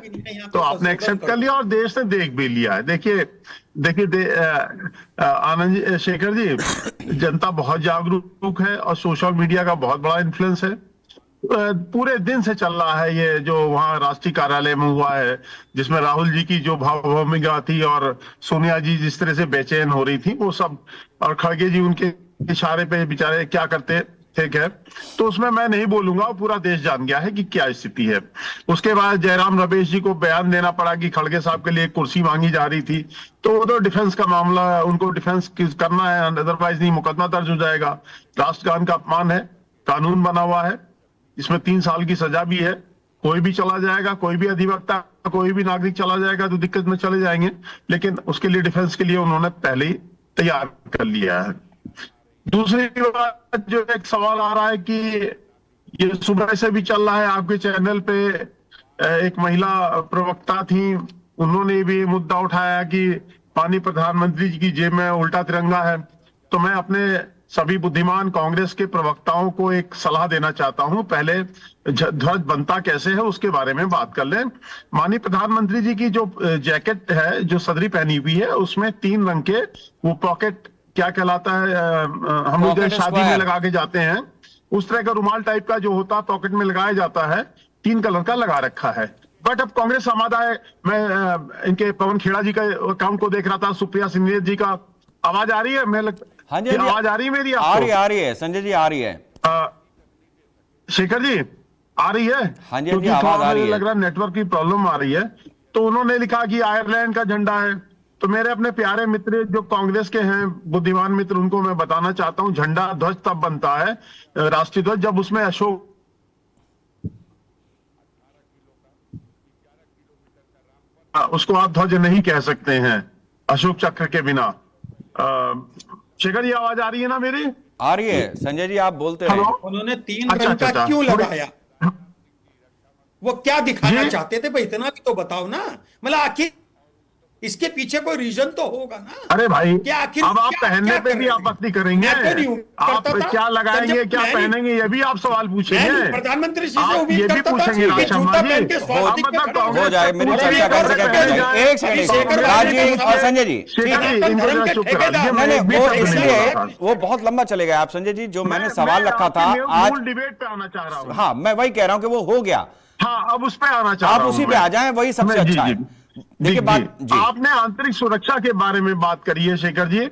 तो आपने एक्सेप्ट कर लिया और देश ने देख भी लिया है। देखिए आनंद शेखर जी, जनता बहुत जागरूक है और सोशल मीडिया का बहुत बड़ा इन्फ्लुएंस है। पूरे दिन से चल रहा है ये जो वहां राष्ट्रीय कार्यालय में हुआ है, जिसमें राहुल जी की जो भावभूमिका थी और सोनिया जी जिस तरह से बेचैन हो रही थी, वो सब, और खड़गे जी उनके इशारे पे बेचारे क्या करते, ठीक है। तो उसमें मैं नहीं बोलूंगा, पूरा देश जान गया है कि क्या स्थिति है। उसके बाद जयराम रमेश जी को बयान देना पड़ा कि खड़गे साहब के लिए कुर्सी मांगी जा रही थी, तो वो तो डिफेंस का मामला है, उनको डिफेंस करना है, अदरवाइज नहीं मुकदमा दर्ज हो जाएगा। राष्ट्रगान का अपमान है, कानून बना हुआ है, इसमें 3 साल की सजा भी है। कोई भी चला जाएगा, कोई भी अधिवक्ता, कोई भी नागरिक चला जाएगा तो दिक्कत में चले जाएंगे, लेकिन उसके लिए डिफेंस के लिए उन्होंने पहले ही तैयार कर लिया है। दूसरी बात, जो एक सवाल आ रहा है कि ये सुबह से भी चल रहा है आपके चैनल पे, एक महिला प्रवक्ता थी, उन्होंने भी मुद्दा उठाया कि माननीय प्रधानमंत्री जी की जेब में उल्टा तिरंगा है। तो मैं अपने सभी बुद्धिमान कांग्रेस के प्रवक्ताओं को एक सलाह देना चाहता हूं, पहले ध्वज बनता कैसे है उसके बारे में बात कर लें। माननीय प्रधानमंत्री जी की जो जैकेट है, जो सदरी पहनी हुई है, उसमें 3 रंग के वो पॉकेट, क्या कहलाता है, हम लोग जैसे शादी में लगा के जाते हैं उस तरह का रुमाल टाइप का जो होता है, पॉकेट में लगाया जाता है, 3 कलर का लगा रखा है। बट अब कांग्रेस समादाय, मैं इनके पवन खेड़ा जी का अकाउंट को देख रहा था, सुप्रिया सिंह जी का, आवाज आ रही है? मैं हाँ जी, आवाज आ रही है मेरी? आ रही है संजय जी, आ रही है। शेखर जी, आ रही है? हाँ जी, आवाज आ रही है। लग रहा है नेटवर्क की प्रॉब्लम आ रही है। तो उन्होंने लिखा कि आयरलैंड का झंडा है। तो मेरे अपने प्यारे मित्र जो कांग्रेस के हैं, बुद्धिमान मित्र, उनको मैं बताना चाहता हूं, झंडा ध्वज तब बनता है, राष्ट्रीय ध्वज, जब उसमें अशोक, उसको आप ध्वज नहीं कह सकते हैं अशोक चक्र के बिना। शेखर जी, आवाज आ रही है ना मेरी? आ रही है संजय जी, आप बोलते रहे। उन्होंने 3 रंग का क्यों लगाया? वो क्या दिखाना चाहते थे भाई? इतना भी तो बताओ ना, मतलब आखिर इसके पीछे कोई रीजन तो होगा ना। अरे भाई, क्या आखिर अब आप पहनने पे भी आपत्ति करेंगे? आप क्या लगाएंगे, क्या पहनेंगे, ये भी आप सवाल पूछेंगे? प्रधानमंत्री जी से आप उम्मीद ये भी करता था पूछेंगे राज शर्मा जी? हो जाए मेरी चर्चा कर सके। एक सेकंड राजीव और संजय जी, नहीं, वो इसलिए वो बहुत लंबा चलेगा। आप संजय जी, जो मैंने सवाल रखा था आज डिबेट पे आना चाह रहा हूँ। हाँ, मैं वही कह रहा हूँ कि वो हो गया। हाँ, अब उस पे आना चाह रहा हूँ। आप उसी पे आ जाएं, वही सबसे अच्छा है। देखिए बात जी, आपने आंतरिक सुरक्षा के बारे में बात करी है शेखर जी।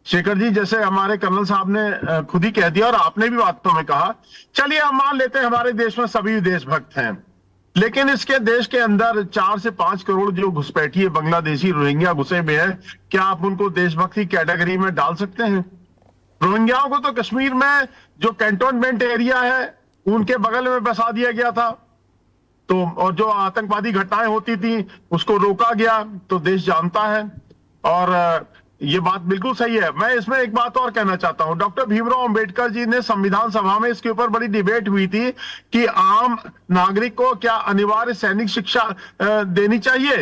शेखर जी, जैसे हमारे कर्नल साहब ने खुद ही कह दिया और आपने भी बातों में कहा, चलिए हम मान लेते हैं हमारे देश में सभी देशभक्त हैं, लेकिन इसके देश के अंदर 4 से 5 करोड़ जो घुसपैठिए बांग्लादेशी रोहिंग्या घुसे हुए हैं, क्या आप उनको देशभक्ति कैटेगरी में डाल सकते हैं? रोहिंग्याओं को तो कश्मीर में जो कैंटोनमेंट एरिया है उनके बगल में बसा दिया गया था। तो और जो आतंकवादी घटनाएं होती थी उसको रोका गया, तो देश जानता है। और ये बात बिल्कुल सही है। मैं इसमें एक बात और कहना चाहता हूं, डॉक्टर भीमराव अंबेडकर जी ने संविधान सभा में इसके ऊपर बड़ी डिबेट हुई थी कि आम नागरिक को क्या अनिवार्य सैनिक शिक्षा देनी चाहिए।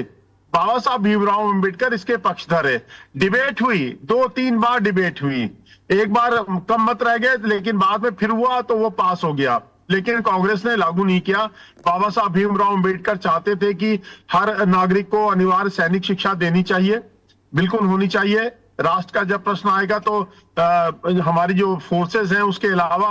बाबा साहब भीमराव अंबेडकर इसके पक्षधर है। डिबेट हुई, 2-3 बार डिबेट हुई, एक बार कम मत रह गए, लेकिन बाद में फिर हुआ तो वो पास हो गया, लेकिन कांग्रेस ने लागू नहीं किया। बाबा साहब भीमराव अंबेडकर चाहते थे कि हर नागरिक को अनिवार्य सैनिक शिक्षा देनी चाहिए, बिल्कुल होनी चाहिए। राष्ट्र का जब प्रश्न आएगा तो हमारी जो फोर्सेस हैं उसके अलावा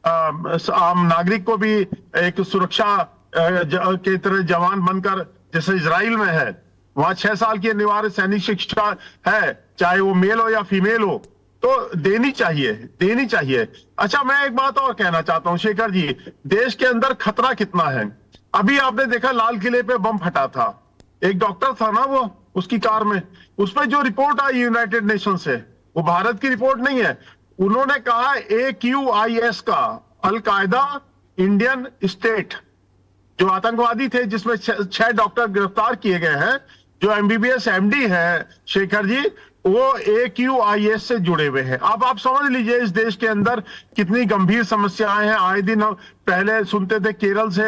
आम नागरिक को भी एक सुरक्षा के तरह जवान बनकर, जैसे इजराइल में है, वहां 6 साल की अनिवार्य सैनिक शिक्षा है, चाहे वो मेल हो या फीमेल हो, तो देनी चाहिए, देनी चाहिए। अच्छा, मैं एक बात और कहना चाहता हूं शेखर जी, देश के अंदर खतरा कितना है। अभी आपने देखा लाल किले पे बम फटा था, एक डॉक्टर था ना वो, उसकी कार में, उसमें जो रिपोर्ट आई यूनाइटेड नेशन से, वो भारत की रिपोर्ट नहीं है। उन्होंने कहा AQIS का, अलकायदा इंडियन स्टेट, जो आतंकवादी थे जिसमें 6 डॉक्टर गिरफ्तार किए गए हैं, जो MBBS MD है शेखर जी, वो AQIS से जुड़े हुए हैं। अब आप समझ लीजिए इस देश के अंदर कितनी गंभीर समस्याएं हैं। आए दिन पहले सुनते थे केरल से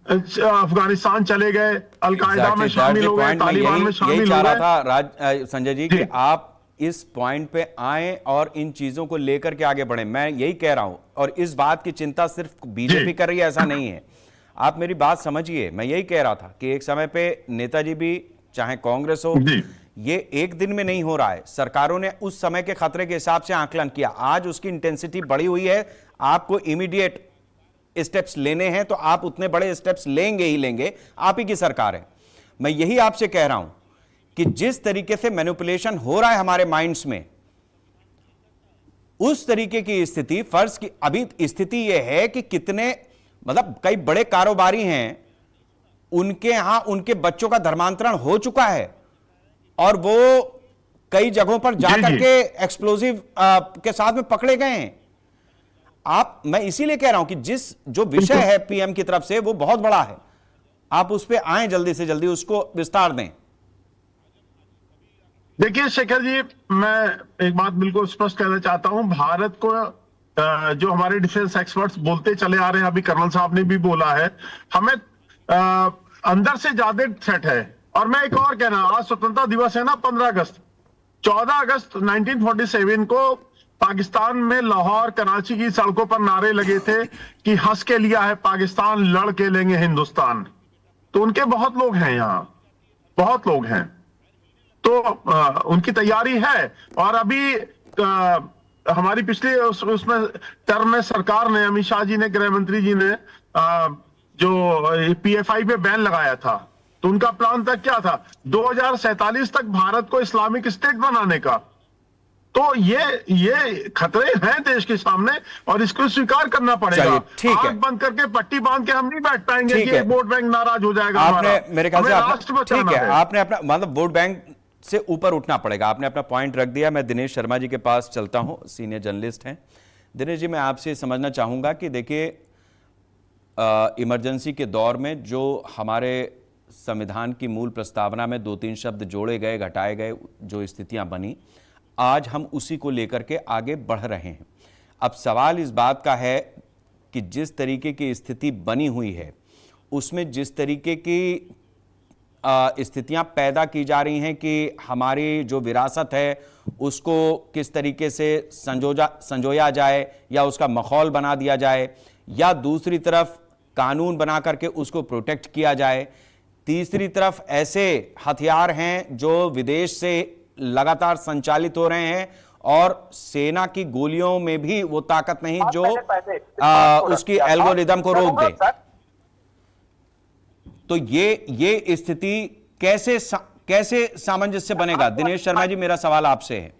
अफगानिस्तान चले गए, अलकायदा में शामिल हो गए, तालिबान में शामिल हो गए। संजय जी कि आप इस पॉइंट पे आए और इन चीजों को लेकर के आगे बढ़े, मैं यही कह रहा हूं। और इस बात की चिंता सिर्फ बीजेपी कर रही है ऐसा नहीं है, आप मेरी बात समझिए। मैं यही कह रहा था कि एक समय पे नेताजी भी, चाहे कांग्रेस हो, ये एक दिन में नहीं हो रहा है। सरकारों ने उस समय के खतरे के हिसाब से आकलन किया, आज उसकी इंटेंसिटी बढ़ी हुई है। आपको इमीडिएट स्टेप्स लेने हैं तो आप उतने बड़े स्टेप्स लेंगे ही लेंगे, आप ही की सरकार है। मैं यही आपसे कह रहा हूं कि जिस तरीके से मैनिपुलेशन हो रहा है हमारे माइंड्स में, उस तरीके की स्थिति, फर्ज की अभी स्थिति यह है कि कितने, मतलब कई बड़े कारोबारी हैं, उनके यहां उनके बच्चों का धर्मांतरण हो चुका है और वो कई जगहों पर जाकर के एक्सप्लोजिव के साथ में पकड़े गए हैं। मैं इसीलिए कह रहा हूं कि जो विषय है पीएम की तरफ से वो बहुत बड़ा है, आप उस पर आए जल्दी से जल्दी, उसको विस्तार दें। देखिए शेखर जी, मैं एक बात बिल्कुल स्पष्ट कहना चाहता हूं, भारत को जो हमारे डिफेंस एक्सपर्ट्स बोलते चले आ रहे हैं, अभी कर्नल साहब ने भी बोला है, हमें अंदर से ज्यादा थ्रेट है। और मैं एक और कहना, आज स्वतंत्रता दिवस है ना, 15 अगस्त, 14 अगस्त 1947 को पाकिस्तान में लाहौर कराची की सड़कों पर नारे लगे थे कि हंस के लिया है पाकिस्तान, लड़ के लेंगे हिंदुस्तान। तो उनके बहुत लोग हैं यहाँ, बहुत लोग हैं, तो उनकी तैयारी है। और अभी हमारी पिछली उसमें टर्म में सरकार ने, अमित शाह जी ने, गृह मंत्री जी ने जो PFI पे बैन लगाया था, तो उनका प्लान तक क्या था, 2047 तक भारत को इस्लामिक स्टेट बनाने का। तो ये खतरे हैं देश के सामने और इसको स्वीकार करना पड़ेगा। ठीक है, आंख बंद करके पट्टी बांध के हम नहीं बैठ पाएंगे कि वोट बैंक नाराज हो जाएगा। आपने मेरे ख्याल से ठीक है, आपने अपना, मतलब वोट बैंक से ऊपर उठना पड़ेगा, आपने अपना पॉइंट रख दिया। मैं दिनेश शर्मा जी के पास चलता हूं, सीनियर जर्नलिस्ट हैं। दिनेश जी, मैं आपसे समझना चाहूंगा कि देखिए, इमरजेंसी के दौर में जो हमारे संविधान की मूल प्रस्तावना में 2-3 शब्द जोड़े गए, घटाए गए, जो स्थितियां बनी, आज हम उसी को लेकर के आगे बढ़ रहे हैं। अब सवाल इस बात का है कि जिस तरीके की स्थिति बनी हुई है, उसमें जिस तरीके की स्थितियां पैदा की जा रही हैं कि हमारी जो विरासत है उसको किस तरीके से संजोया जाए या उसका माहौल बना दिया जाए, या दूसरी तरफ कानून बना करके उसको प्रोटेक्ट किया जाए, तीसरी तरफ ऐसे हथियार हैं जो विदेश से लगातार संचालित हो रहे हैं और सेना की गोलियों में भी वो ताकत नहीं जो उसकी एल्गोरिदम को रोक दे। तो ये स्थिति कैसे सामंजस्य बनेगा? दिनेश शर्मा जी, मेरा सवाल आपसे है।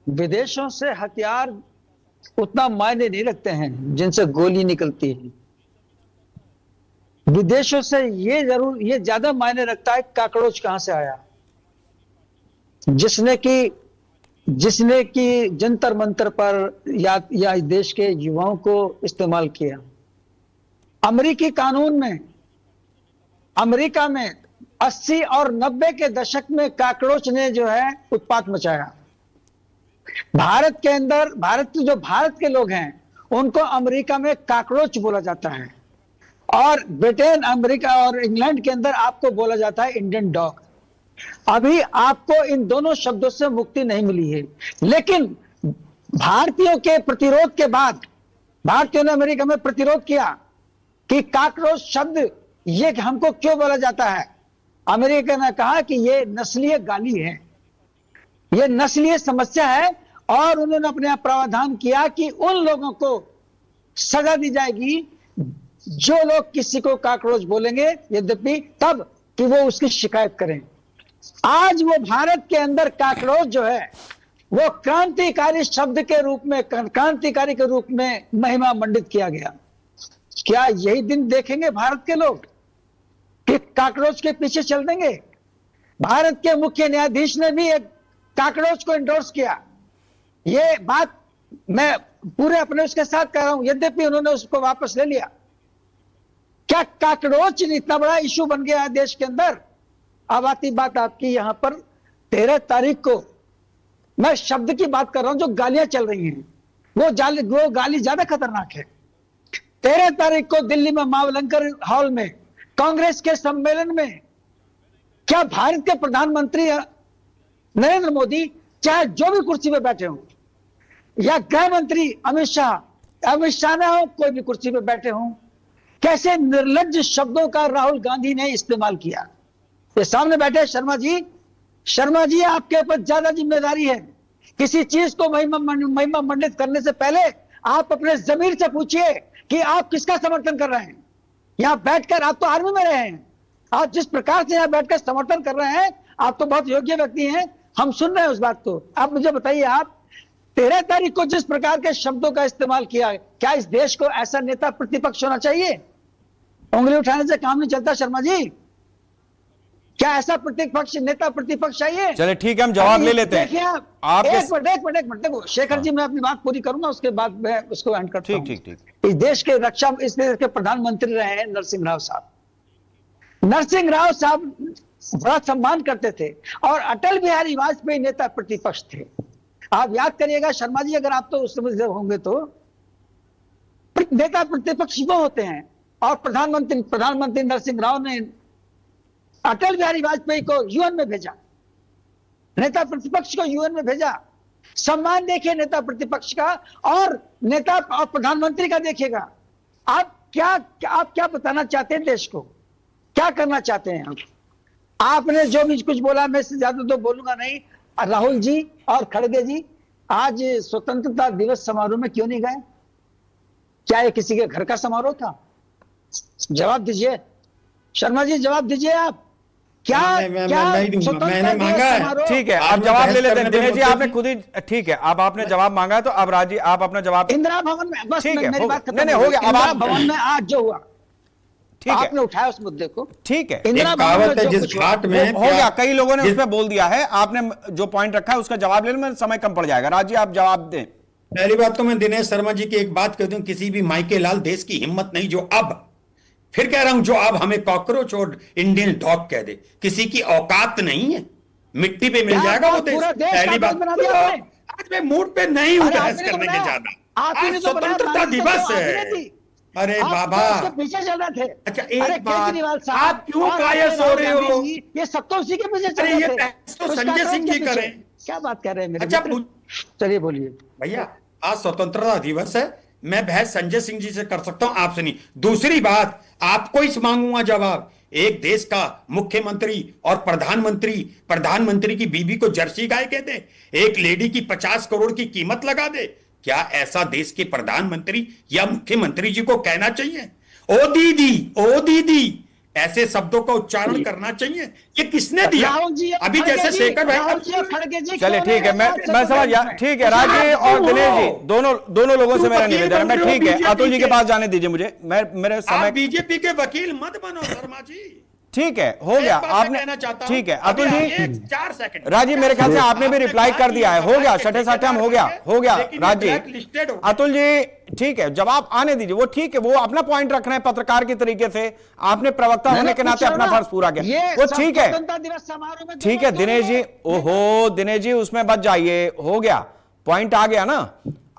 विदेशों से हथियार उतना मायने नहीं रखते हैं जिनसे गोली निकलती है। विदेशों से ये ज्यादा मायने रखता है काकरोच कहां से आया, जिसने की जंतर मंतर पर या देश के युवाओं को इस्तेमाल किया। अमेरिकी कानून में, अमेरिका में 80 और 90 के दशक में कॉकरोच ने जो है उत्पात मचाया। भारत के अंदर, भारत के लोग हैं उनको अमेरिका में कॉकरोच बोला जाता है, और ब्रिटेन, अमेरिका और इंग्लैंड के अंदर आपको बोला जाता है इंडियन डॉग। अभी आपको इन दोनों शब्दों से मुक्ति नहीं मिली है, लेकिन भारतीयों के प्रतिरोध के बाद भारतीयों ने अमेरिका में प्रतिरोध किया कि कॉकरोच शब्द ये हमको क्यों बोला जाता है। अमेरिका ने कहा कि ये नस्लीय गाली है, ये नस्लीय समस्या है, और उन्होंने अपने आप प्रावधान किया कि उन लोगों को सजा दी जाएगी जो लोग किसी को कॉकरोच बोलेंगे, यद्यपि तब कि वो उसकी शिकायत करें। आज वो भारत के अंदर कॉकरोच जो है वो क्रांतिकारी शब्द के रूप में, क्रांतिकारी के रूप में महिमा मंडित किया गया। क्या यही दिन देखेंगे भारत के लोग कि कॉकरोच के पीछे चल देंगे? भारत के मुख्य न्यायाधीश ने भी एक कॉकरोच को एंडोर्स किया। ये बात मैं पूरे अपने उसके साथ कह रहा हूं, यद्यपि उन्होंने उसको वापस ले लिया। क्या कॉकरोच इतना बड़ा इशू बन गया है देश के अंदर? अब आती बात आपकी यहां पर 13 तारीख को, मैं शब्द की बात कर रहा हूं, जो गालियां चल रही हैं वो गाली ज्यादा खतरनाक है। 13 तारीख को दिल्ली में मावलंकर हॉल में कांग्रेस के सम्मेलन में क्या भारत के प्रधानमंत्री नरेंद्र मोदी, चाहे जो भी कुर्सी पे बैठे हों, या गृह मंत्री अमित शाह ना हो, कोई भी कुर्सी पे बैठे हों, कैसे निर्लज्ज शब्दों का राहुल गांधी ने इस्तेमाल किया। ये सामने बैठे शर्मा जी आपके ऊपर ज्यादा जिम्मेदारी है। किसी चीज को महिमा मंडित करने से पहले आप अपने जमीर से पूछिए कि आप किसका समर्थन कर रहे हैं। यहां बैठकर, आप तो आर्मी में रहे हैं, आप जिस प्रकार से यहां बैठकर समर्थन कर रहे हैं, आप तो बहुत योग्य व्यक्ति हैं, हम सुन रहे हैं उस बात को। आप मुझे बताइए, आप 13 तारीख को जिस प्रकार के शब्दों का इस्तेमाल किया, क्या इस देश को ऐसा नेता प्रतिपक्ष होना चाहिए? उंगली उठाने से काम नहीं चलता शर्मा जी। क्या ऐसा नेता प्रतिपक्ष चाहिए? चलिए ठीक है, हम जवाब ले लेते हैं। एक मिनट देखो शेखर जी, मैं अपनी बात पूरी करूंगा, उसके बाद मैं उसको एंड करता हूं। ठीक। इस देश के प्रधानमंत्री रहे हैं नरसिंह राव साहब। नरसिंह राव साहब बड़ा सम्मान करते थे, और अटल बिहारी वाजपेयी नेता प्रतिपक्ष थे। आप याद करिएगा शर्मा जी, अगर आप तो उस समय होंगे तो, नेता प्रतिपक्ष वो होते हैं, और प्रधानमंत्री नरसिंह राव ने अटल बिहारी वाजपेयी को यूएन में भेजा, नेता प्रतिपक्ष को यूएन में भेजा। सम्मान देखिए नेता प्रतिपक्ष का, और नेता और प्रधानमंत्री का देखिएगा। आप क्या बताना चाहते हैं देश को, क्या करना चाहते हैं? आपने जो भी कुछ बोला, मैं इससे ज्यादा तो बोलूंगा नहीं। राहुल जी और खड़गे जी आज स्वतंत्रता दिवस समारोह में क्यों नहीं गए? क्या ये किसी के घर का समारोह था? जवाब दीजिए शर्मा जी, जवाब दीजिए आप। क्या नहीं दूंगा, मैंने मांगा है। ठीक है, आप जवाब ले लेते हैं। दिनेश जी आपने खुद ही, ठीक है, अब आपने जवाब मांगा है, तो अब राजी आप अपना जवाब। इंदिरा भवन में, बस ठीक है, मेरी बात खत्म नहीं हो गया। अब इंदिरा आप भवन में आज जो हुआ, ठीक है, आपने उठाया उस मुद्दे को, ठीक है, इंदिरा भवन में जो कुछ घाट में हो गया, कई लोगों ने उसमें बोल दिया है। आपने जो पॉइंट रखा है उसका जवाब लेने में समय कम पड़ जाएगा। राजी आप जवाब दें। पहली बात तो मैं दिनेश शर्मा जी की एक बात कह दूं, किसी भी माइके लाल देश की हिम्मत नहीं जो अब, फिर कह रहा हूं, जो अब हमें कॉकरोच और इंडियन डॉग कह दे, किसी की औकात नहीं है। मिट्टी पे मिल जाएगा वो देश। पहली बात, आज मैं मूड पे नहीं हूं बहस करने के ज्यादा। आज स्वतंत्रता दिवस है। अरे बाबा, पीछे चल रहे थे। अच्छा एक बात, आप क्यों कायस हो रहे हो? ये सब तो उसी के पीछे चल अरे रहे ये तो संजय सिंह जी करें। क्या बात कर रहे हैं मेरे? अच्छा चलिए बोलिए भैया, आज स्वतंत्रता दिवस है, मैं बहस संजय सिंह जी से कर सकता हूं, आपसे नहीं। दूसरी बात, आपको ही मांगूंगा जवाब। एक देश का मुख्यमंत्री और प्रधानमंत्री की बीबी को जर्सी गाय कह दे, एक लेडी की 50 करोड़ की कीमत लगा दे, क्या ऐसा देश के प्रधानमंत्री या मुख्यमंत्री जी को कहना चाहिए? ओ दीदी, ऐसे शब्दों का उच्चारण करना चाहिए? ये किसने दिया? अभी जैसे शेखर भाई, चलिए ठीक है, मैं समझ गया। ठीक है, राजी और दिनेश जी दोनों लोगों से मेरा निवेदन है। मैं ठीक है, अतुल जी के पास जाने दीजिए मुझे, मेरे समय। बीजेपी के वकील मत बनो शर्मा जी। ठीक है, हो गया आपने, ठीक है अतुल जी, 4 सेकंड राजीव मेरे ख्याल से आपने भी रिप्लाई कर दिया है, हो गया छठे साठे हम हो गया राजीव। अतुल जी ठीक है, जवाब आने दीजिए, वो ठीक है, वो अपना पॉइंट रख रहे हैं पत्रकार के तरीके से, आपने प्रवक्ता होने के नाते अपना फर्ज पूरा किया, वो ठीक है, ठीक है दिनेश जी, ओहो दिनेश जी उसमें बच जाइए, हो गया पॉइंट आ गया ना।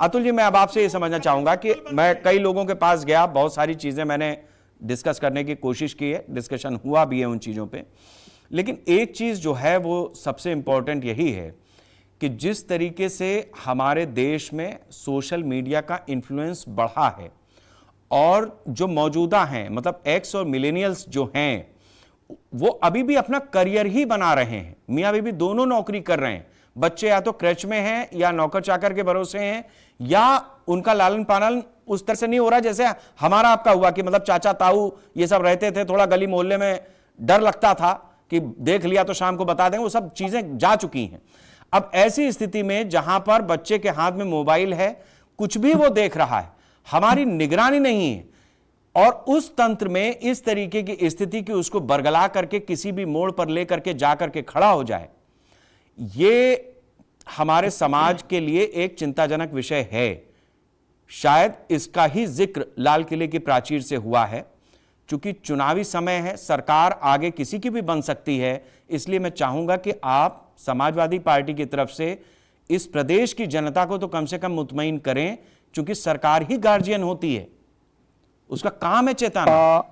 अतुल जी मैं अब आपसे ये समझना चाहूंगा कि मैं कई लोगों के पास गया, बहुत सारी चीजें मैंने डिस्कस करने की कोशिश की है, डिस्कशन हुआ भी है उन चीज़ों पे, लेकिन एक चीज़ जो है वो सबसे इंपॉर्टेंट यही है कि जिस तरीके से हमारे देश में सोशल मीडिया का इन्फ्लुएंस बढ़ा है और जो मौजूदा हैं मतलब एक्स और मिलेनियल्स जो हैं वो अभी भी अपना करियर ही बना रहे हैं, मियाँ बीबी दोनों नौकरी कर रहे हैं, बच्चे या तो क्रच में हैं या नौकर चाकर के भरोसे हैं या उनका लालन पालन उस तरह से नहीं हो रहा जैसे हमारा आपका हुआ कि मतलब चाचा ताऊ ये सब रहते थे, थोड़ा गली मोहल्ले में डर लगता था कि देख लिया तो शाम को बता देंगे, वो सब चीजें जा चुकी हैं। अब ऐसी स्थिति में जहां पर बच्चे के हाथ में मोबाइल है, कुछ भी वो देख रहा है, हमारी निगरानी नहीं है और उस तंत्र में इस तरीके की स्थिति की उसको बरगला करके किसी भी मोड़ पर लेकर के जाकर के खड़ा हो जाए, ये हमारे समाज के लिए एक चिंताजनक विषय है। शायद इसका ही जिक्र लाल किले की प्राचीर से हुआ है, चूंकि चुनावी समय है, सरकार आगे किसी की भी बन सकती है, इसलिए मैं चाहूंगा कि आप समाजवादी पार्टी की तरफ से इस प्रदेश की जनता को तो कम से कम मुतमईन करें, चूंकि सरकार ही गार्जियन होती है, उसका काम है चेताना।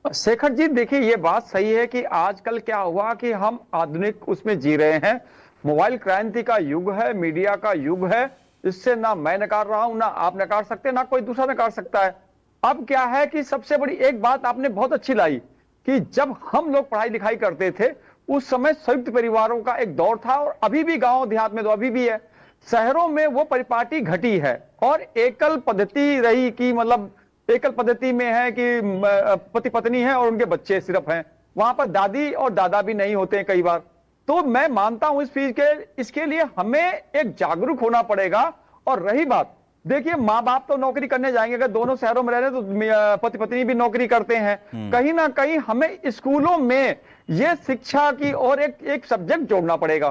शेखर जी देखिए ये बात सही है कि आजकल क्या हुआ कि हम आधुनिक उसमें जी रहे हैं, मोबाइल क्रांति का युग है, मीडिया का युग है, इससे ना मैं नकार रहा हूं, ना आप नकार सकते, ना कोई दूसरा नकार सकता है। अब क्या है कि सबसे बड़ी एक बात आपने बहुत अच्छी लाई कि जब हम लोग पढ़ाई लिखाई करते थे उस समय संयुक्त परिवारों का एक दौर था और अभी भी गांव देहात में तो अभी भी है, शहरों में वो परिपाटी घटी है और एकल पद्धति रही कि मतलब एकल पद्धति में है कि पति पत्नी है और उनके बच्चे सिर्फ हैं, वहां पर दादी और दादा भी नहीं होते हैं कई बार। तो मैं मानता हूं इस चीज के, इसके लिए हमें एक जागरूक होना पड़ेगा। और रही बात, देखिए माँ बाप तो नौकरी करने जाएंगे, अगर दोनों शहरों में रह रहे तो पति पत्नी भी नौकरी करते हैं, कहीं ना कहीं हमें स्कूलों में ये शिक्षा की और एक सब्जेक्ट जोड़ना पड़ेगा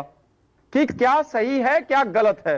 कि क्या सही है क्या गलत है।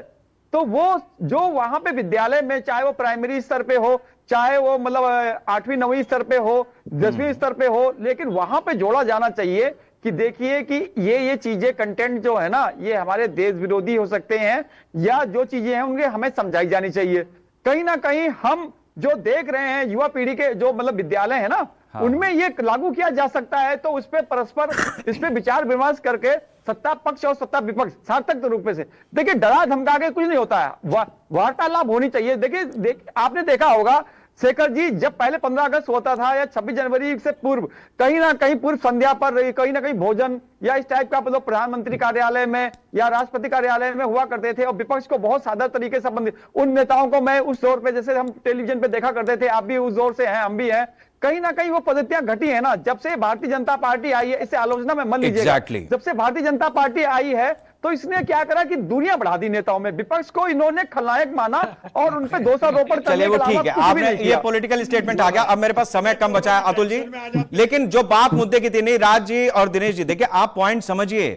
तो वो जो वहां पे विद्यालय में, चाहे वो प्राइमरी स्तर पे हो, चाहे वो मतलब 8वीं 9वीं स्तर पे हो, 10वीं स्तर पे हो, लेकिन वहां पे जोड़ा जाना चाहिए कि देखिए कि ये चीजें कंटेंट जो है ना ये हमारे देश विरोधी हो सकते हैं या जो चीजें हैं उनके हमें समझाई जानी चाहिए। कहीं ना कहीं हम जो देख रहे हैं युवा पीढ़ी के जो मतलब विद्यालय है ना, हाँ। उनमें ये लागू किया जा सकता है, तो उस पर परस्पर इस पे विचार विमर्श करके सत्ता पक्ष और सत्ता विपक्ष सार्थक रूप से, देखिए डरा धमका के कुछ नहीं होता है, वार्तालाप होनी चाहिए। देखिए आपने देखा होगा शेखर जी, जब पहले 15 अगस्त होता था या 26 जनवरी से पूर्व कहीं ना कहीं पूर्व संध्या पर कहीं ना कहीं भोजन या इस टाइप का मतलब प्रधानमंत्री कार्यालय में या राष्ट्रपति कार्यालय में हुआ करते थे और विपक्ष को बहुत सादर तरीके से संबंधित उन नेताओं को मैं उस दौर पे जैसे हम टेलीविजन पे देखा करते थे, आप भी उस दौर से हैं, हम भी हैं, कहीं ना कहीं वो पद्धतियां घटी है ना। जब से भारतीय जनता पार्टी आई है, इसे आलोचना में मत लीजिएगा, जब से भारतीय जनता पार्टी आई है तो इसने क्या करा कि दुनिया बढ़ा दी नेताओं में, विपक्ष को इन्होंने खलनायक माना और उन पे दोषारोपण करने के अलावा ठीक है, आपने ये पॉलिटिकल स्टेटमेंट आ गया। अब मेरे पास समय कम बचा है अतुल जी, लेकिन जो बात मुद्दे की थी, नहीं राज जी और दिनेश जी देखिए आप पॉइंट समझिए,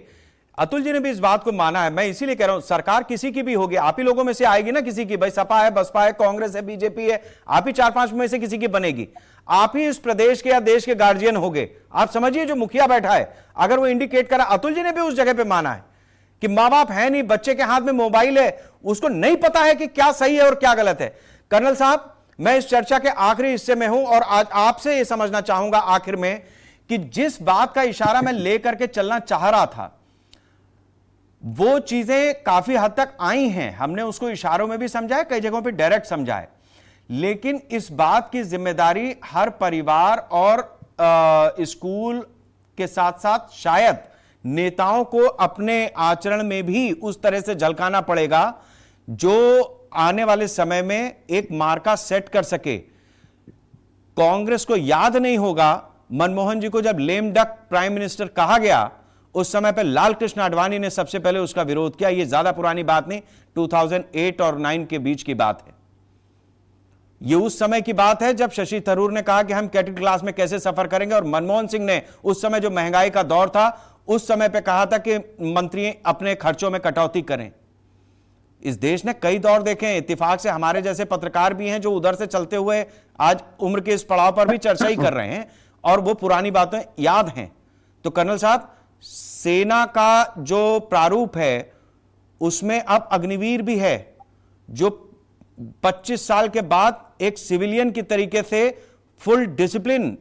अतुल जी ने भी इस बात को माना है, मैं इसीलिए कह रहा हूं सरकार किसी की भी होगी, आप ही लोगों में से आएगी ना किसी की, भाई सपा है, बसपा है, कांग्रेस है, बीजेपी है, आप ही 4-5 में से किसी की बनेगी, आप ही इस प्रदेश के या देश के गार्जियन होंगे। आप समझिए जो मुखिया बैठा है अगर वो इंडिकेट करा, अतुल जी ने भी उस जगह पे माना है कि मां बाप है नहीं, बच्चे के हाथ में मोबाइल है, उसको नहीं पता है कि क्या सही है और क्या गलत है। कर्नल साहब मैं इस चर्चा के आखिरी हिस्से में हूं और आज आपसे यह समझना चाहूंगा आखिर में कि जिस बात का इशारा मैं लेकर के चलना चाह रहा था वो चीजें काफी हद तक आई हैं, हमने उसको इशारों में भी समझा है, कई जगहों पे डायरेक्ट समझा है, लेकिन इस बात की जिम्मेदारी हर परिवार और स्कूल के साथ साथ शायद नेताओं को अपने आचरण में भी उस तरह से झलकाना पड़ेगा जो आने वाले समय में एक मार्का सेट कर सके। कांग्रेस को याद नहीं होगा मनमोहन जी को जब लेम डक प्राइम मिनिस्टर कहा गया, उस समय पर लाल कृष्ण आडवाणी ने सबसे पहले उसका विरोध किया। यह ज्यादा पुरानी बात नहीं, 2008 और 9 के बीच की बात है। ये उस समय की बात है जब शशि थरूर ने कहा कि हम कैटेगरी क्लास में कैसे सफर करेंगे, और मनमोहन सिंह ने उस समय जो महंगाई का दौर था उस समय पे कहा था कि मंत्री अपने खर्चों में कटौती करें। इस देश ने कई दौर देखे हैं, इत्तेफाक से हमारे जैसे पत्रकार भी हैं जो उधर से चलते हुए आज उम्र के इस पड़ाव पर भी चर्चा ही कर रहे हैं और वो पुरानी बातें याद हैं। तो कर्नल साहब, सेना का जो प्रारूप है उसमें अब अग्निवीर भी है, जो 25 साल के बाद एक सिविलियन की तरीके से फुल डिसिप्लिन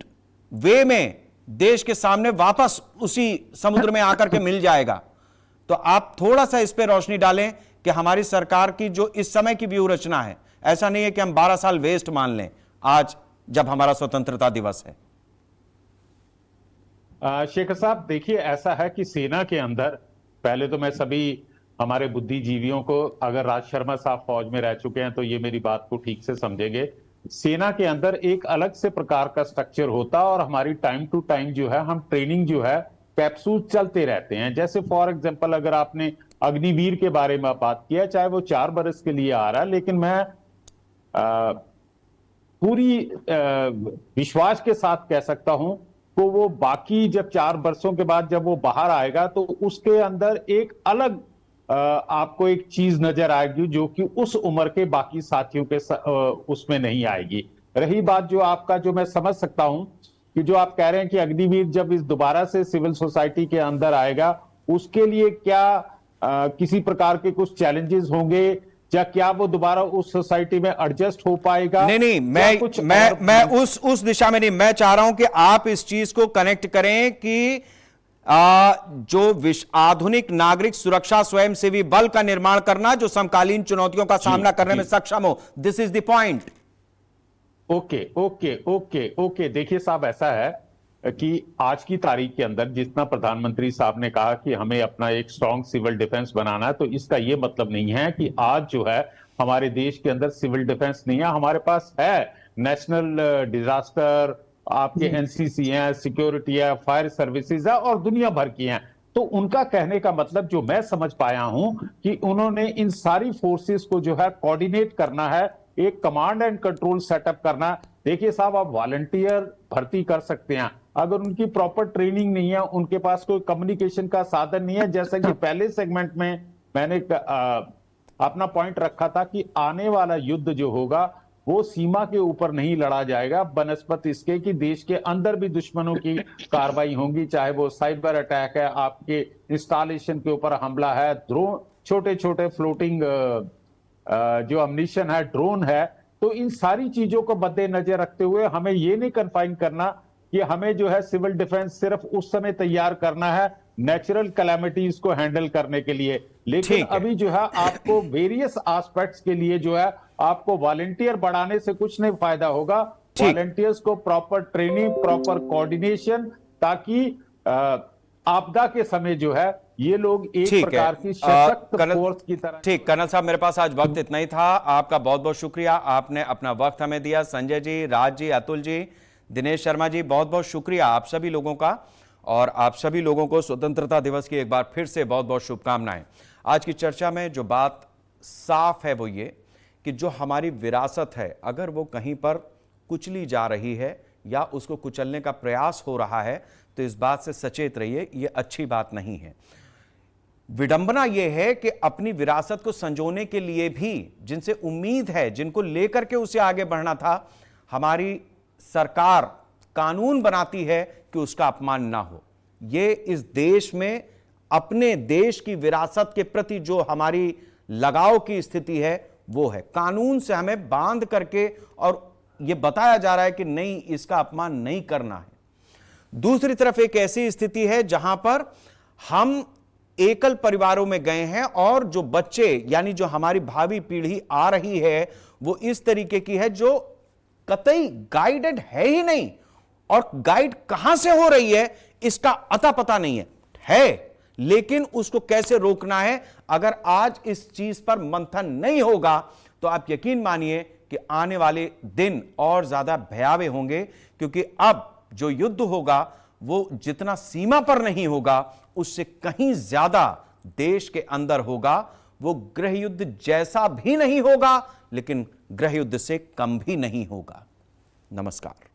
वे में देश के सामने वापस उसी समुद्र में आकर के मिल जाएगा। तो आप थोड़ा सा इस पे रोशनी डालें कि हमारी सरकार की जो इस समय की व्यूह रचना है, ऐसा नहीं है कि हम 12 साल वेस्ट मान लें आज जब हमारा स्वतंत्रता दिवस है। शेखर साहब, देखिए ऐसा है कि सेना के अंदर, पहले तो मैं सभी हमारे बुद्धिजीवियों को, अगर राज शर्मा साहब फौज में रह चुके हैं तो ये मेरी बात को ठीक से समझेंगे, सेना के अंदर एक अलग से प्रकार का स्ट्रक्चर होता और हमारी टाइम टू टाइम जो है हम ट्रेनिंग जो है कैप्सूल चलते रहते हैं। जैसे फॉर एग्जांपल अगर आपने अग्निवीर के बारे में बात किया, चाहे वो 4 बरस के लिए आ रहा है, लेकिन मैं पूरी विश्वास के साथ कह सकता हूं तो वो बाकी जब 4 बरसों के बाद जब वो बाहर आएगा तो उसके अंदर एक अलग आपको एक चीज नजर आएगी जो कि उस उम्र के बाकी साथियों के उसमें नहीं आएगी। रही बात जो आपका, जो मैं समझ सकता हूं कि जो आप कह रहे हैं कि अग्निवीर जब इस दोबारा से सिविल सोसाइटी के अंदर आएगा उसके लिए क्या किसी प्रकार के कुछ चैलेंजेस होंगे, या क्या वो दोबारा उस सोसाइटी में एडजस्ट हो पाएगा? नहीं, मैं उस दिशा में नहीं, मैं चाह रहा हूं कि आप इस चीज को कनेक्ट करें कि जो आधुनिक नागरिक सुरक्षा स्वयंसेवी बल का निर्माण करना जो समकालीन चुनौतियों का सामना करने में सक्षम हो। This is the point. Okay. देखिए साहब, ऐसा है कि आज की तारीख के अंदर जितना प्रधानमंत्री साहब ने कहा कि हमें अपना एक स्ट्रॉन्ग सिविल डिफेंस बनाना है, तो इसका यह मतलब नहीं है कि आज जो है हमारे देश के अंदर सिविल डिफेंस नहीं है। हमारे पास है नेशनल डिजास्टर, आपके एनसीसी है, सिक्योरिटी है, फायर सर्विसेज है और दुनिया भर की हैं। तो उनका कहने का मतलब जो मैं समझ पाया हूं कि उन्होंने इन सारी फोर्सेस को जो है कोऑर्डिनेट करना है, एक कमांड एंड कंट्रोल सेटअप करना। देखिए साहब, आप वॉलंटियर भर्ती कर सकते हैं, अगर उनकी प्रॉपर ट्रेनिंग नहीं है, उनके पास कोई कम्युनिकेशन का साधन नहीं है, जैसा कि पहले सेगमेंट में मैंने अपना पॉइंट रखा था कि आने वाला युद्ध जो होगा वो सीमा के ऊपर नहीं लड़ा जाएगा, बनस्पत इसके कि देश के अंदर भी दुश्मनों की कार्रवाई होंगी, चाहे वो साइबर अटैक है, आपके इंस्टॉलेशन के ऊपर हमला है, ड्रोन, छोटे छोटे फ्लोटिंग जो अम्युनिशन है, ड्रोन है। तो इन सारी चीजों को मद्देनजर रखते हुए हमें ये नहीं कन्फाइन करना कि हमें जो है सिविल डिफेंस सिर्फ उस समय तैयार करना है नेचुरल कैलामिटीज को हैंडल करने के लिए, लेकिन अभी जो है आपको वेरियस एस्पेक्ट्स के लिए जो है आपको वॉलंटियर बढ़ाने से कुछ नहीं फायदा होगा। वॉलंटियर्स को प्रॉपर ट्रेनिंग, प्रॉपर कोऑर्डिनेशन, ताकि आपदा के समय जो है ये लोग एक प्रकार की सशक्त फोर्स की तरह। ठीक, कर्नल साहब, मेरे पास आज वक्त इतना ही था। आपका बहुत बहुत शुक्रिया, आपने अपना वक्त हमें दिया। संजय जी, राज जी, अतुल जी, दिनेश शर्मा जी, बहुत बहुत शुक्रिया आप सभी लोगों का, और आप सभी लोगों को स्वतंत्रता दिवस की एक बार फिर से बहुत बहुत शुभकामनाएं। आज की चर्चा में जो बात साफ है वो ये कि जो हमारी विरासत है अगर वो कहीं पर कुचली जा रही है या उसको कुचलने का प्रयास हो रहा है तो इस बात से सचेत रहिए, ये अच्छी बात नहीं है। विडंबना यह है कि अपनी विरासत को संजोने के लिए भी जिनसे उम्मीद है, जिनको लेकर के उसे आगे बढ़ना था, हमारी सरकार कानून बनाती है कि उसका अपमान ना हो। ये इस देश में अपने देश की विरासत के प्रति जो हमारी लगाव की स्थिति है वो है, कानून से हमें बांध करके और यह बताया जा रहा है कि नहीं, इसका अपमान नहीं करना है। दूसरी तरफ एक ऐसी स्थिति है जहां पर हम एकल परिवारों में गए हैं और जो बच्चे यानी जो हमारी भावी पीढ़ी आ रही है वो इस तरीके की है जो कतई गाइडेड है ही नहीं, और गाइड कहां से हो रही है इसका अता पता नहीं है, लेकिन उसको कैसे रोकना है, अगर आज इस चीज पर मंथन नहीं होगा तो आप यकीन मानिए कि आने वाले दिन और ज्यादा भयावह होंगे, क्योंकि अब जो युद्ध होगा वो जितना सीमा पर नहीं होगा उससे कहीं ज्यादा देश के अंदर होगा। वो गृह युद्ध जैसा भी नहीं होगा, लेकिन गृह युद्ध से कम भी नहीं होगा। नमस्कार।